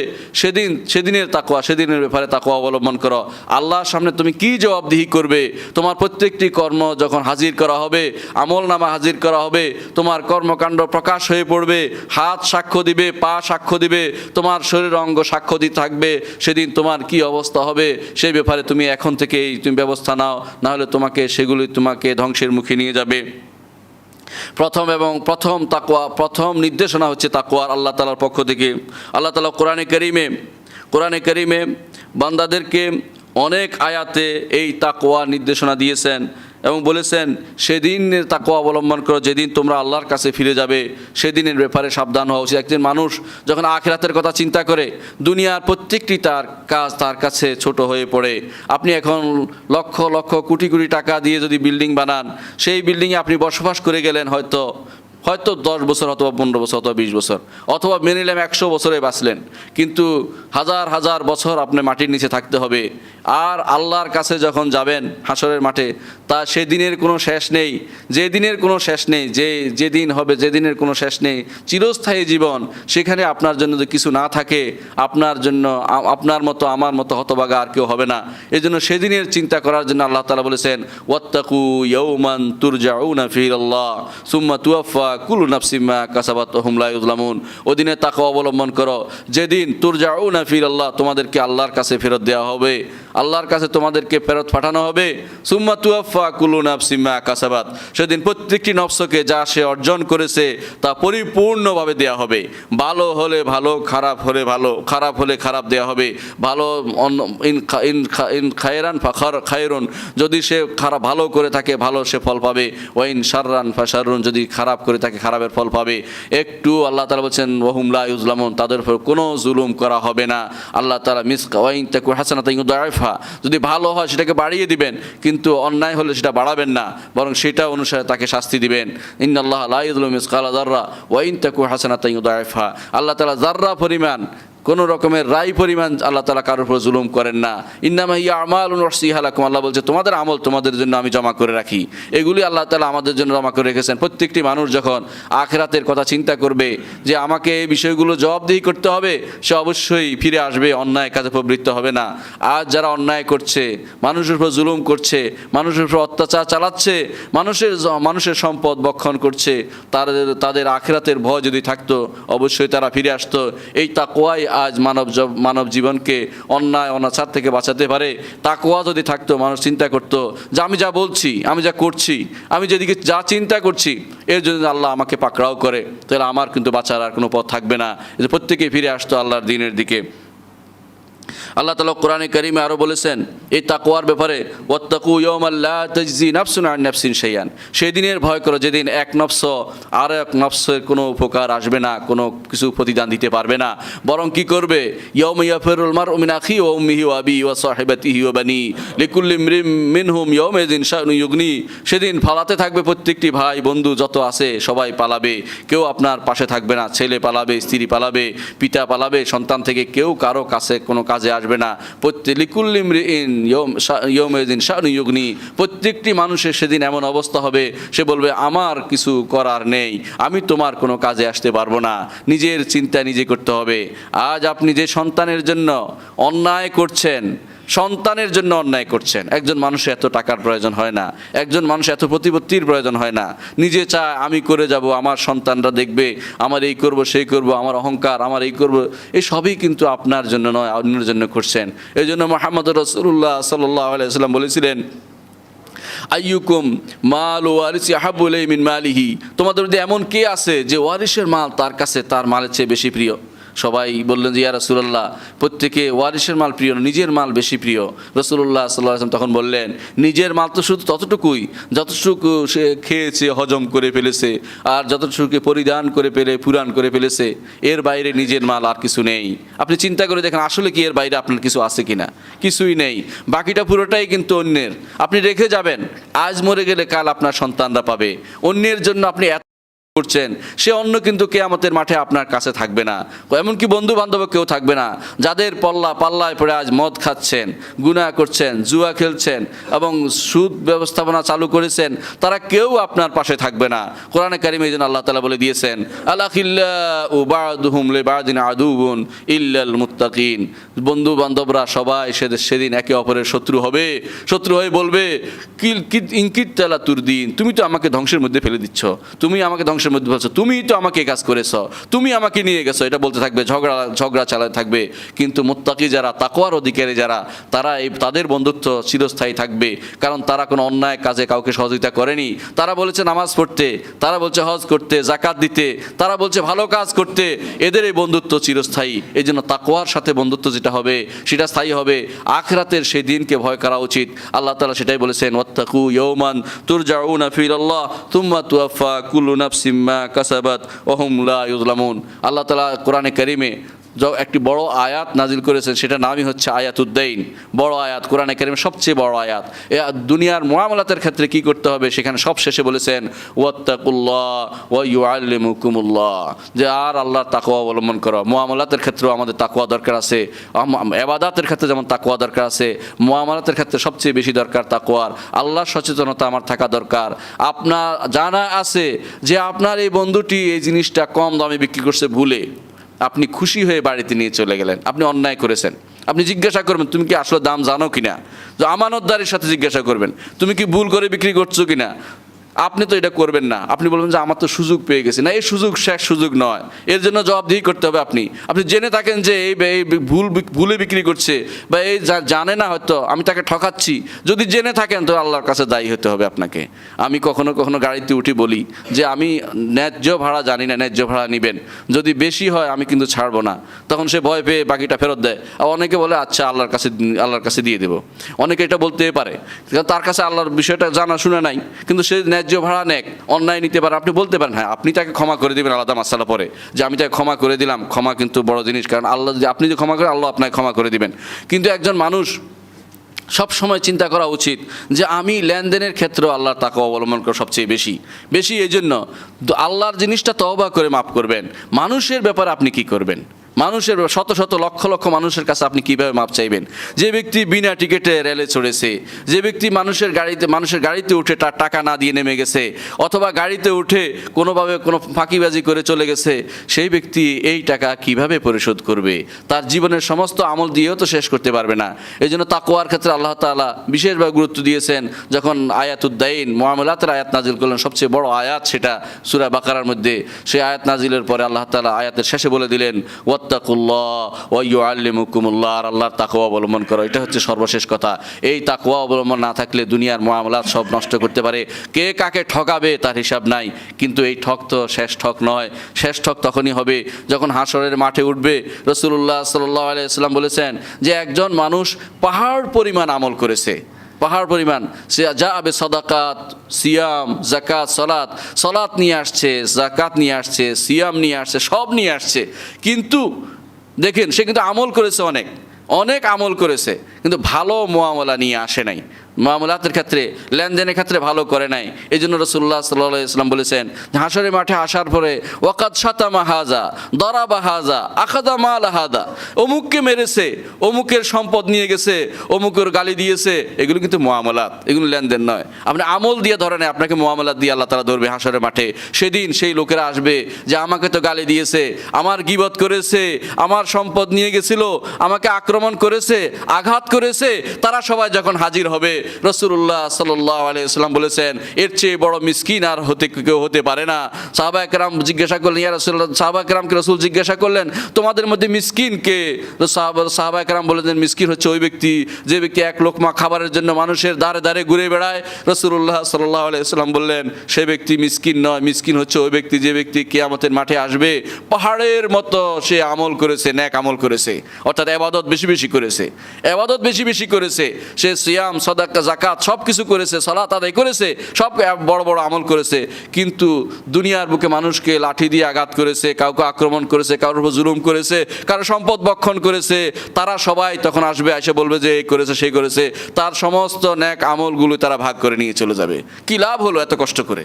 সেদিনের তাকওয়া, সেদিনের ব্যাপারে তাকওয়া অবলম্বন করো। আল্লাহর সামনে তুমি কি জবাবদিহি করবে? তোমার প্রত্যেকটি কর্ম যখন হাজির করা হবে, আমলনামা হাজির করা হবে, তোমার কর্মকাণ্ড প্রকাশ হয়ে পড়বে, হাত সাক্ষ্য দিবে, পা সাক্ষ্য দিবে, তোমার শরীর অঙ্গ সাক্ষ্য দিতে থাকবে। সেদিন তোমার কি অবস্থা হবে সেই ব্যাপারে তুমি এখন থেকেই তুমি ব্যবস্থা নাও, নাহলে সেগুলি তোমাকে ধ্বংসের মুখে নিয়ে যাবে। প্রথম তাকওয়া, প্রথম নির্দেশনা হচ্ছে তাকওয়ার আল্লাহ তাআলার পক্ষ থেকে। আল্লাহ তাআলা কোরআনে কারীমে বান্দাদেরকে অনেক আয়াতে এই তাকওয়া নির্দেশনা দিয়েছেন এবং বলেছেন সেদিনের তাকওয়া অবলম্বন করো যেদিন তোমরা আল্লাহর কাছে ফিরে যাবে, সেদিনের ব্যাপারে সাবধান হওয়া উচিত। একজন মানুষ যখন আখিরাতের কথা চিন্তা করে, দুনিয়ার প্রত্যেকটি তার কাজ তার কাছে ছোট হয়ে পড়ে। আপনি এখন লক্ষ লক্ষ কোটি কোটি টাকা দিয়ে যদি বিল্ডিং বানান, সেই বিল্ডিংয়ে আপনি বসবাস করে গেলেন হয়তো 10 বছর অথবা 15 বছর অথবা 20 বছর, অথবা মেনে নিলাম 100 বছরে বাঁচলেন, কিন্তু হাজার হাজার বছর আপনি মাটির নিচে থাকতে হবে। আর আল্লাহর কাছে যখন যাবেন হাসরের মাঠে, তা সেদিনের কোনো শেষ নেই, যেদিনের কোনো শেষ নেই, যেদিন হবে যেদিনের কোনো শেষ নেই, চিরস্থায়ী জীবন। সেখানে আপনার জন্য যদি কিছু না থাকে, আপনার জন্য আপনার মতো আমার মতো হতভাগা আর কেউ হবে না। এই জন্য সেদিনের চিন্তা করার জন্য আল্লাহ তাআলা বলেছেন ওয়াত্তাকু ইয়াওমান তুরজাউনা ফিহি ইলাল্লাহ সুম্মা তুওয়াফা কুল্লু নাফসিন মা কাসাবাত ওয়া হুম লা ইউজলামুন। ওদিনে তাকওয়া অবলম্বন করো যেদিন তুরজাউনা ফিহি ইলাল্লাহ, তোমাদেরকে আল্লাহর কাছে ফেরত দেওয়া হবে, আল্লাহর কাছে তোমাদেরকে ফেরত পাঠানো হবে। সুম্মা তুওয়াফা কুল্লু নাফসিন মা কাসাবাত, সেদিন প্রত্যেকটি নফসকে যা সে অর্জন করেছে তা পরিপূর্ণভাবে দেওয়া হবে। ভালো হলে ভালো, খারাপ হলে ভালো, খারাপ হলে খারাপ দেওয়া হবে। ভালো ইন খায়রান ফাখার খায়রুন, যদি সে ভালো করে থাকে ভালো সে ফল পাবে। ওয়াইন শাররান ফাশাররুন, যদি খারাপ করে থাকে খারাপের ফল পাবে। একটু আল্লাহ তাআলা বলছেন ওয়া হুম লা ইউজলামুন, তাদের উপর কোনো জুলুম করা হবে না। আল্লাহ তাআলা ওয়াইন তাকু হাসানাতান ইউদাইফা, যদি ভালো হয় সেটাকে বাড়িয়ে দিবেন, কিন্তু অন্যায় হলে সেটা বাড়াবেন না, বরং সেটা অনুসারে তাকে শাস্তি দিবেন। ইন্নাল্লাহা লা ইযলিমু মিসকালা যাররা ওয়া ইন তাকু হাসানাতান ইউদাইফা। আল্লাহ তাআলা যাররা পরিমাণ, কোনো রকমের রাই পরিমাণ আল্লাহ তাআলা কারোর উপর জুলুম করেন না। ইন্নামা হিয়া আমালুন উহসিহা লাকুম, আল্লাহ বলছে তোমাদের আমল তোমাদের জন্য আমি জমা করে রাখি। এগুলি আল্লাহ তাআলা আমাদের জন্য জমা করে রেখেছেন। প্রত্যেকটি মানুষ যখন আখিরাতের কথা চিন্তা করবে যে আমাকে এই বিষয়গুলো জবাবদিহি করতে হবে, সে অবশ্যই ফিরে আসবে, অন্যায় কাজে প্রবৃত্ত হবে না। আজ যারা অন্যায় করছে, মানুষের উপর জুলুম করছে, মানুষের উপর অত্যাচার চালাচ্ছে, মানুষের সম্পদ ভক্ষণ করছে, তাদের আখিরাতের ভয় যদি থাকতো অবশ্যই তারা ফিরে আসতো। এই তাকওয়াই আজ মানব জীবনকে অন্যায় অনাচার থেকে বাঁচাতে পারে। তাকওয়া যদি থাকতো, মানুষ চিন্তা করতো যে আমি যা বলছি, আমি যা করছি, আমি যেদিকে যা চিন্তা করছি, এর জন্য আল্লাহ আমাকে পাকড়াও করে, তাহলে আমার কিন্তু বাঁচার আর কোনো পথ থাকবে না। প্রত্যেকেই ফিরে আসতো আল্লাহর দ্বীনের দিকে। আল্লাহ তাআলা কোরআনে কারীমে আরও বলেছেন এই তাকওয়ার ব্যাপারে ওয়াত্তাকু ইয়াওমান লা তাজজি নাফসুন আন নাফসিন শাইআন, সেই দিনের ভয় করো যেদিন এক নফস আর এক নফসের কোনো উপকার আসবে না, কোনো কিছু প্রতিদান দিতে পারবে না। বরং কি করবে? ইয়াওমা ইয়াফিরুল মারউ মিন আখিহি ওয়া উম্মিহি ওয়া আবিহি ওয়া সাহিবাতিহি ওয়া বানি লিকুল্লি ইমরিম মিনহুম ইয়াওমাইযিন শা'নুন ইউগনি। সেদিন পালাতে থাকবে প্রত্যেকটি ভাই বন্ধু যত আছে সবাই পালাবে, কেউ আপনার পাশে থাকবে না। ছেলে পালাবে, স্ত্রী পালাবে, পিতা পালাবে, সন্তান থেকে কেউ কারো কাছে কোনো কাজে আসবে না। লিকুল্লি ইমরিইন ইয়াওমাইযিন শা'নুন ইউগনি, প্রত্যেকটি মানুষের সেদিন এমন অবস্থা হবে, সে বলবে আমার কিছু করার নেই, আমি তোমার কোনো কাজে আসতে পারবো না। নিজের চিন্তা নিজে করতে হবে। আজ আপনি যে সন্তানের জন্য অন্যায় করছেন, সন্তানের জন্য অন্যায় করছেন। একজন মানুষের এত টাকার প্রয়োজন হয় না, একজন মানুষ এত প্রতিপত্তির প্রয়োজন হয় না। নিজে চায় আমি করে যাব, আমার সন্তানরা দেখবে, আমার এই করব সেই করব, আমার অহংকার, আমার এই করব, এই সবই কিন্তু আপনার জন্য নয়, অন্যের জন্য করছেন। এই জন্য মুহাম্মদ রাসূলুল্লাহ সাল্লাল্লাহু আলাইহি ওয়াসাল্লাম বলেছিলেন আইয়ুকুম মাল ওয়ারিসি আহাব্বু ইলাইহি মিন মালিহি, তোমাদের মধ্যে এমন কে আছে যে ওয়ারিসের মাল তার কাছে তার মালের চেয়ে বেশি প্রিয়? সবাই বললেন যে ইয়া রাসূলুল্লাহ, প্রত্যেকে ওয়ারিসের মাল প্রিয়, নিজের মাল বেশি প্রিয়। রাসূলুল্লাহ সাল্লাল্লাহু আলাইহি ওয়াসাল্লাম তখন বললেন, নিজের মাল তো শুধু ততটুকুই যতটুকু সে খেয়েছে, হজম করে ফেলেছে, আর যতটুকু পরিধান করে পুরাণ করে ফেলেছে, এর বাইরে নিজের মাল আর কিছু নেই। আপনি চিন্তা করে দেখেন আসলে কি এর বাইরে আপনার কিছু আছে কিনা? কিছুই নেই, বাকিটা পুরোটাই কিন্তু অন্যের। আপনি রেখে যাবেন, আজ মরে গেলে কাল আপনার সন্তানরা পাবে। অন্যের জন্য আপনি এত করছেন, সে অন্য কিন্তু কিয়ামতের মাঠে আপনার কাছে থাকবে না, এমনকি বন্ধু বান্ধব কেউ থাকবে না। যাদের পাল্লায় পড়ে আজ মদ খাচ্ছেন, গুনাহ করছেন, জুয়া খেলছেন এবং সুদ ব্যবস্থাপনা চালু করেছেন, তারা কেউ আপনার পাশে থাকবে না। কোরআনে কারিমে এই জন্য আল্লাহ তাআলা বলে দিয়েছেন, আলাখিল্লাহু বা'দুহুম লিবা'দিন আদুউন ইল্লাল মুত্তাকিন। বন্ধু বান্ধবরা সবাই সেদিন একে অপরের শত্রু হবে, শত্রু হয়ে বলবে, ইনকিতালা তুরদিন, তুমি তো আমাকে ধ্বংসের মধ্যে ফেলে দিচ্ছ, তুমি আমাকে ধ্বংসের মধ্যে বলছো, তুমি তো আমাকে কাজ করেছো, তুমি আমাকে নিয়ে গেছো, এটা বলতে থাকবে, ঝগড়া চালাতে থাকবে। কিন্তু মুত্তাকি যারা, তাকওয়ার অধিকারী যারা, তারা তাদের বন্ধুত্ব চিরস্থায়ী থাকবে, কারণ তারা কোনো অন্যায় কাজে কাউকে সহযোগিতা করেনি। তারা বলেছে নামাজ পড়তে, তারা বলছে হজ করতে, জাকাত দিতে, তারা বলছে ভালো কাজ করতে, এদের এই বন্ধুত্ব চিরস্থায়ী। এই জন্য তাকওয়ার সাথে বন্ধুত্ব যেটা হবে সেটা স্থায়ী হবে। আখিরাতের সেই দিনকে ভয় করা উচিত। আল্লাহ তাআলা সেটাই বলেছেন, ওয়াত্তাকু ইয়াওমান তুরজাউনা ফিলাল্লাহ তুম্মা তুওয়াফা কুল্লু নাফসিম মা কাসাবাত ওয়া হুম লা ইউযলামুন। আল্লাহ তাআলা কোরআনে কারিমে একটি বড় আয়াত নাজিল করেছেন, সেটা নামই হচ্ছে আয়াতুদ্দাইন। বড় আয়াত, কোরআনে কারিমের সবচেয়ে বড় আয়াত। দুনিয়ার মুআমালাতের ক্ষেত্রে কি করতে হবে সেখানে সব শেষে বলেছেন, ওয়াত্তাকুল্লাহ ওয়া ইউআল্লিমুকুমুল্লাহ, যে আর আল্লাহর তাকওয়া অবলম্বন করো। মুআমালাতের ক্ষেত্রেও আমাদের তাকওয়া দরকার আছে, ইবাদতের ক্ষেত্রে যেমন তাকওয়া দরকার আছে, মুআমালাতের ক্ষেত্রে সবচেয়ে বেশি দরকার তাকওয়ার। আল্লাহর সচেতনতা আমার থাকা দরকার। আপনার জানা আছে যে আপনার এই বন্ধুটি এই জিনিসটা কম দামে বিক্রি করছে, ভুলে আপনি খুশি হয়ে বাড়িতে নিয়ে চলে গেলেন, আপনি অন্যায় করেছেন। আপনি জিজ্ঞাসা করবেন তুমি কি আসলে দাম জানো কিনা, যে আমানতদারের সাথে জিজ্ঞাসা করবেন তুমি কি ভুল করে বিক্রি করছো কিনা। আপনি তো এটা করবেন না, আপনি বলবেন যে আমার তো সুযোগ পেয়ে গেছে। না, এই সুযোগ শেষ সুযোগ নয়, এর জন্য জবাবদিহি করতে হবে। আপনি জেনে থাকেন যে এই ভুলে বিক্রি করছে, বা এই জানে না হয়তো আমি তাকে ঠকাচ্ছি, যদি জেনে থাকেন তো আল্লাহর কাছে দায়ী হতে হবে আপনাকে। আমি কখনো কখনো গাড়িতে উঠি বলি যে আমি ন্যায্য ভাড়া জানি না, ন্যায্য ভাড়া নেবেন, যদি বেশি হয় আমি কিন্তু ছাড়বো না। তখন সে ভয় পেয়ে বাকিটা ফেরত দেয়। আর অনেকে বলে আচ্ছা আল্লাহর কাছে দিয়ে দেবো। অনেকে এটা বলতে পারে, তার কাছে আল্লাহর বিষয়টা জানা শোনা নাই, কিন্তু সে ন্যায্য ভাড়া নেক, অন্যায় নিতে পারে। আপনি বলতে পারেন হ্যাঁ আপনি তাকে ক্ষমা করে দেবেন, আলাদা মাসালা পরে, যে আমি তাকে ক্ষমা করে দিলাম। ক্ষমা কিন্তু বড় জিনিস, কারণ আল্লাহ যদি আপনি যে ক্ষমা করেন আল্লাহ আপনাকে ক্ষমা করে দিবেন। কিন্তু একজন মানুষ সব সময় চিন্তা করা উচিত যে আমি লেনদেনের ক্ষেত্রে আল্লাহর তাকওয়া অবলম্বন করা সবচেয়ে বেশি। এই জন্য আল্লাহর জিনিসটা তওবা করে মাফ করবেন। মানুষের ব্যাপারে আপনি কি করবেন? মানুষের শত শত লক্ষ লক্ষ মানুষের কাছে আপনি কীভাবে মাপ চাইবেন? যে ব্যক্তি বিনা টিকিটে রেলে চড়েছে, যে ব্যক্তি মানুষের গাড়িতে উঠে তার টাকা না দিয়ে নেমে গেছে, অথবা গাড়িতে উঠে কোনোভাবে কোনো ফাঁকিবাজি করে চলে গেছে, সেই ব্যক্তি এই টাকা কিভাবে পরিশোধ করবে? তার জীবনের সমস্ত আমল দিয়েও তো শেষ করতে পারবে না। এই জন্য তাকওয়ার ক্ষেত্রে আল্লাহ তাআলা বিশেষভাবে গুরুত্ব দিয়েছেন। যখন আয়াতুদ্দাইন মুআমালাতের আয়াত নাজিল করলেন, সবচেয়ে বড় আয়াত সেটা সূরা বাকারার মধ্যে, সেই আয়াত নাজিলের পরে আল্লাহ তাআলা আয়াতের শেষে বলে দিলেন, ওয়াত্তাকুল্লাহ ওয়া ইউআল্লিমুকুমুল্লাহ, আর আল্লাহর তাকওয়া অবলম্বন করো। এটা হচ্ছে সর্বশেষ কথা। এই তাকওয়া অবলম্বন না থাকলে দুনিয়ার মুআমালাত সব নষ্ট করতে পারে। কে কাকে ঠকাবে তার হিসাব নাই। কিন্তু এই ঠক তো শেষ ঠক নয়। শেষ ঠক তখনই হবে যখন হাসরের মাঠে উঠবে। রাসূলুল্লাহ সাল্লাল্লাহু আলাইহি ওয়াসাল্লাম বলেছেন যে একজন মানুষ পাহাড় পরিমাণ আমল করেছে, পাহাড় পরিমাণ, সে যা আবে সাদাকাত, সিয়াম, জাকাত, সলাত নিয়ে আসছে, জাকাত নিয়ে আসছে, সিয়াম নিয়ে আসছে, সব নিয়ে আসছে, কিন্তু দেখেন সে কিন্তু আমল করেছে, অনেক আমল করেছে, কিন্তু ভালো মুআমালা নিয়ে আসে নাই। মুআমালাতের ক্ষেত্রে, লেনদেনের ক্ষেত্রে ভালো করে নাই। এই জন্য রাসূলুল্লাহ সাল্লাল্লাহু আলাইহি ওয়াসাল্লাম বলেছেন, হাসরের মাঠে আসার পরে ওয়াকাদ শাতামা হাযা দারাবা হাযা আখাযা মাল হাদা, অমুককে মেরেছে, অমুকের সম্পদ নিয়ে গেছে, অমুকের গালি দিয়েছে, এগুলো কিন্তু মুআমালাত, এগুলো লেনদেন নয়। আপনি আমল দিয়ে ধরে নেয়, আপনাকে মুআমালাত দিয়ে আল্লাহ তাআলা ধরবে হাসরের মাঠে। সেদিন সেই লোকেরা আসবে যে আমাকে তো গালি দিয়েছে, আমার গীবত করেছে, আমার সম্পদ নিয়ে গেছিল, আমাকে আক্রমণ করেছে, আঘাত করেছে। তারা সবাই যখন হাজির হবে রাসূলুল্লাহ সাল্লাল্লাহু আলাইহি ওয়াসাল্লাম বলেছেন এর চেয়ে বড় মিসকিন আর কেউ হতে পারে না। সাহাবায়ে কেরাম জিজ্ঞাসা করলেন, ইয়া রাসূলুল্লাহ, সাহাবায়ে কেরামকে রাসূল জিজ্ঞাসা করলেন তোমাদের মধ্যে মিসকিন কে? তো সাহাবায়ে কেরাম বললেন মিসকিন হচ্ছে ওই ব্যক্তি যে ব্যক্তি এক লোকমা খাবারের জন্য মানুষের দ্বারে দ্বারে ঘুরে বেড়ায়। রাসূলুল্লাহ সাল্লাল্লাহু আলাইহি ওয়াসাল্লাম বললেন সে ব্যক্তি মিসকিন নয়, মিসকিন হচ্ছে ওই ব্যক্তি যে ব্যক্তি কিয়ামতের মাঠে আসবে পাহাড়ের মতো সে আমল করেছে, নেক আমল করেছে, অর্থাৎ ইবাদত বেশি বেশি করেছে, ইবাদত বেশি বেশি করেছে, সে সিয়াম সাদাকা যাকাত সব কিছু করেছে, সালাত আদায় করেছে, সব বড় বড় আমল করেছে, কিন্তু দুনিয়ার বুকে মানুষকে লাঠি দিয়ে আঘাত করেছে, কাউকে আক্রমণ করেছে, কারোর উপর জুলুম করেছে, কারো সম্পদ ভক্ষণ করেছে, তারা সবাই তখন আসবে, এসে বলবে যে এই করেছে সেই করেছে, তার সমস্ত নেক আমলগুলো তারা ভাগ করে নিয়ে চলে যাবে। কি লাভ হলো এত কষ্ট করে?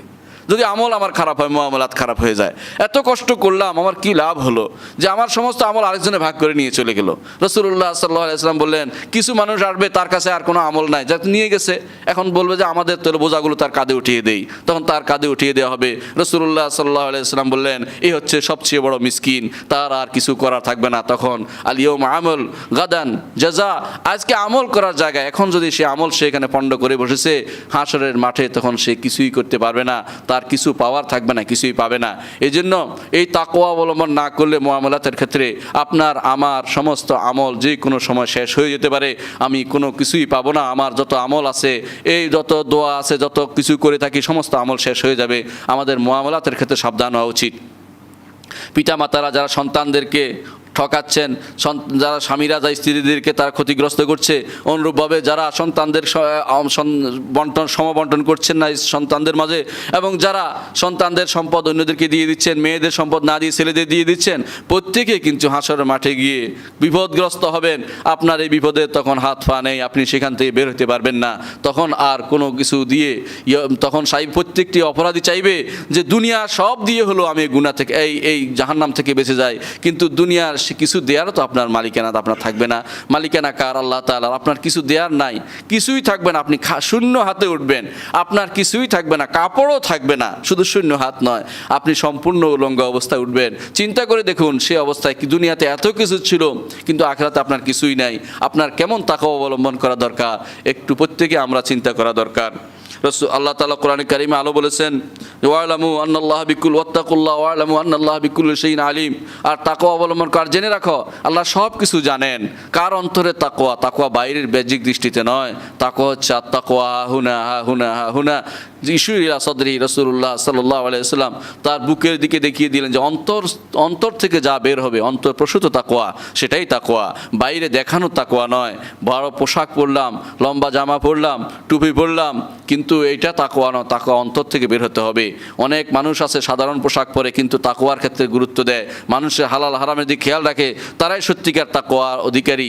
যদি আমল আমার খারাপ হয়, মুআমালাত খারাপ হয়ে যায়, এত কষ্ট করলাম আমার কি লাভ হলো যে আমার সমস্ত আমল আরেকজনে ভাগ করে নিয়ে চলে গেল? রাসূলুল্লাহ সাল্লাল্লাহু আলাইহি ওয়াসাল্লাম বললেন কিছু মানুষ আসবে তার কাছে আর কোনো আমল নাই, যা নিয়ে গেছে, এখন বলবে যে আমাদের তোর বোঝাগুলো তার কাঁধে উঠিয়ে দেই, তখন তার কাঁধে উঠিয়ে দেওয়া হবে। রাসূলুল্লাহ সাল্লাল্লাহু আলাইহি ওয়াসাল্লাম বললেন এই হচ্ছে সবচেয়ে বড় মিসকিন, তার আর কিছু করার থাকবে না। তখন আল ইয়াউমা আমল গাদান জাযা, আজকে আমল করার জায়গায় এখন যদি সে আমল সে এখানে পণ্ড করে বসেছে হাশরের মাঠে, তখন সে কিছুই করতে পারবে না, তার কিছু পাওয়ার থাকবে না, কিছুই পাবে না। এই জন্য এই তাকওয়া অবলম্বন না করলে মুআমালাতের ক্ষেত্রে আপনার আমার সমস্ত আমল যে কোনো সময় শেষ হয়ে যেতে পারে, আমি কোনো কিছুই পাবো না, আমার যত আমল আছে, এই যত দোয়া আছে, যত কিছু করে থাকি সমস্ত আমল শেষ হয়ে যাবে। আমাদের মুআমালাতের ক্ষেত্রে সাবধান হওয়া উচিত। পিতামাতারা যারা সন্তানদেরকে ঠকাচ্ছেন, যারা স্বামীরা যা স্ত্রীদেরকে তারা ক্ষতিগ্রস্ত করছে, অনুরূপভাবে যারা সন্তানদের সমবন্টন করছেন না সন্তানদের মাঝে, এবং যারা সন্তানদের সম্পদ অন্যদেরকে দিয়ে দিচ্ছেন, মেয়েদের সম্পদ না দিয়ে ছেলেদের দিয়ে দিচ্ছেন, প্রত্যেকে কিন্তু হাসরের মাঠে গিয়ে বিপদগ্রস্ত হবেন। আপনার এই বিপদে তখন হাত পা নেই, আপনি সেখান থেকে বের হতে পারবেন না। তখন আর কোনো কিছু দিয়ে তখন প্রত্যেকটি অপরাধী চাইবে যে দুনিয়া সব দিয়ে হলো আমি গুনাহ থেকে এই জাহান্নাম থেকে বেঁচে যাই, কিন্তু দুনিয়ার কিছু দেওয়ারও তো আপনার মালিকানা আপনার থাকবে না। মালিকানা কার? আল্লাহ তাআলার। আপনার কিছু দেওয়ার নাই, কিছুই থাকবে না, আপনি শূন্য হাতে উঠবেন, আপনার কিছুই থাকবে না, কাপড়ও থাকবে না, শুধু শূন্য হাত নয়, আপনি সম্পূর্ণ উলঙ্গ অবস্থায় উঠবেন। চিন্তা করে দেখুন সে অবস্থায় কি দুনিয়াতে এত কিছু ছিল কিন্তু আখিরাতে আপনার কিছুই নাই, আপনার কেমন তাকওয়া অবলম্বন করা দরকার একটু প্রত্যেকে আমরা চিন্তা করা দরকার। আল্লাহ তাআলা কোরআনে কারিমে আলো বলেছেন ওয়ালামু আন্নাল্লাহ বিকুল ওয়াত্তাকুল্লাহ ওয়ালামু আন্নাল্লাহ বিকুল্লি শাইইন আলিম, আর তাকওয়া অবলম্বন কর, জেনে রাখো আল্লাহ সব কিছু জানেন। কার অন্তরে তাকওয়া? তাকওয়া বাইরের বাহ্যিক দৃষ্টিতে নয়, তাকওয়া হচ্ছে আত্তাকওয়া হুনা হুনা হুনা ইশুইলা সদরি। রাসূলুল্লাহ সাল্লাল্লাহু আলাইহি ওয়াসাল্লাম তার বুকের দিকে দেখিয়ে দিলেন যে অন্তর থেকে যা বের হবে অন্তর প্রসূত তাকওয়া, সেটাই তাকওয়া, বাইরে দেখানো তাকওয়া নয়। বড় পোশাক পরলাম, লম্বা জামা পরলাম, টুপি পরলাম, কিন্তু এইটা তাকওয়া নয়, তাকওয়া অন্তর থেকে বের হতে হবে। অনেক মানুষ আছে সাধারণ পোশাক পরে কিন্তু তাকওয়ার ক্ষেত্রে গুরুত্ব দেয়, মানুষের হালাল হারামের দিকে খেয়াল রাখে, তারাই সত্যিকার তাকওয়ার অধিকারী।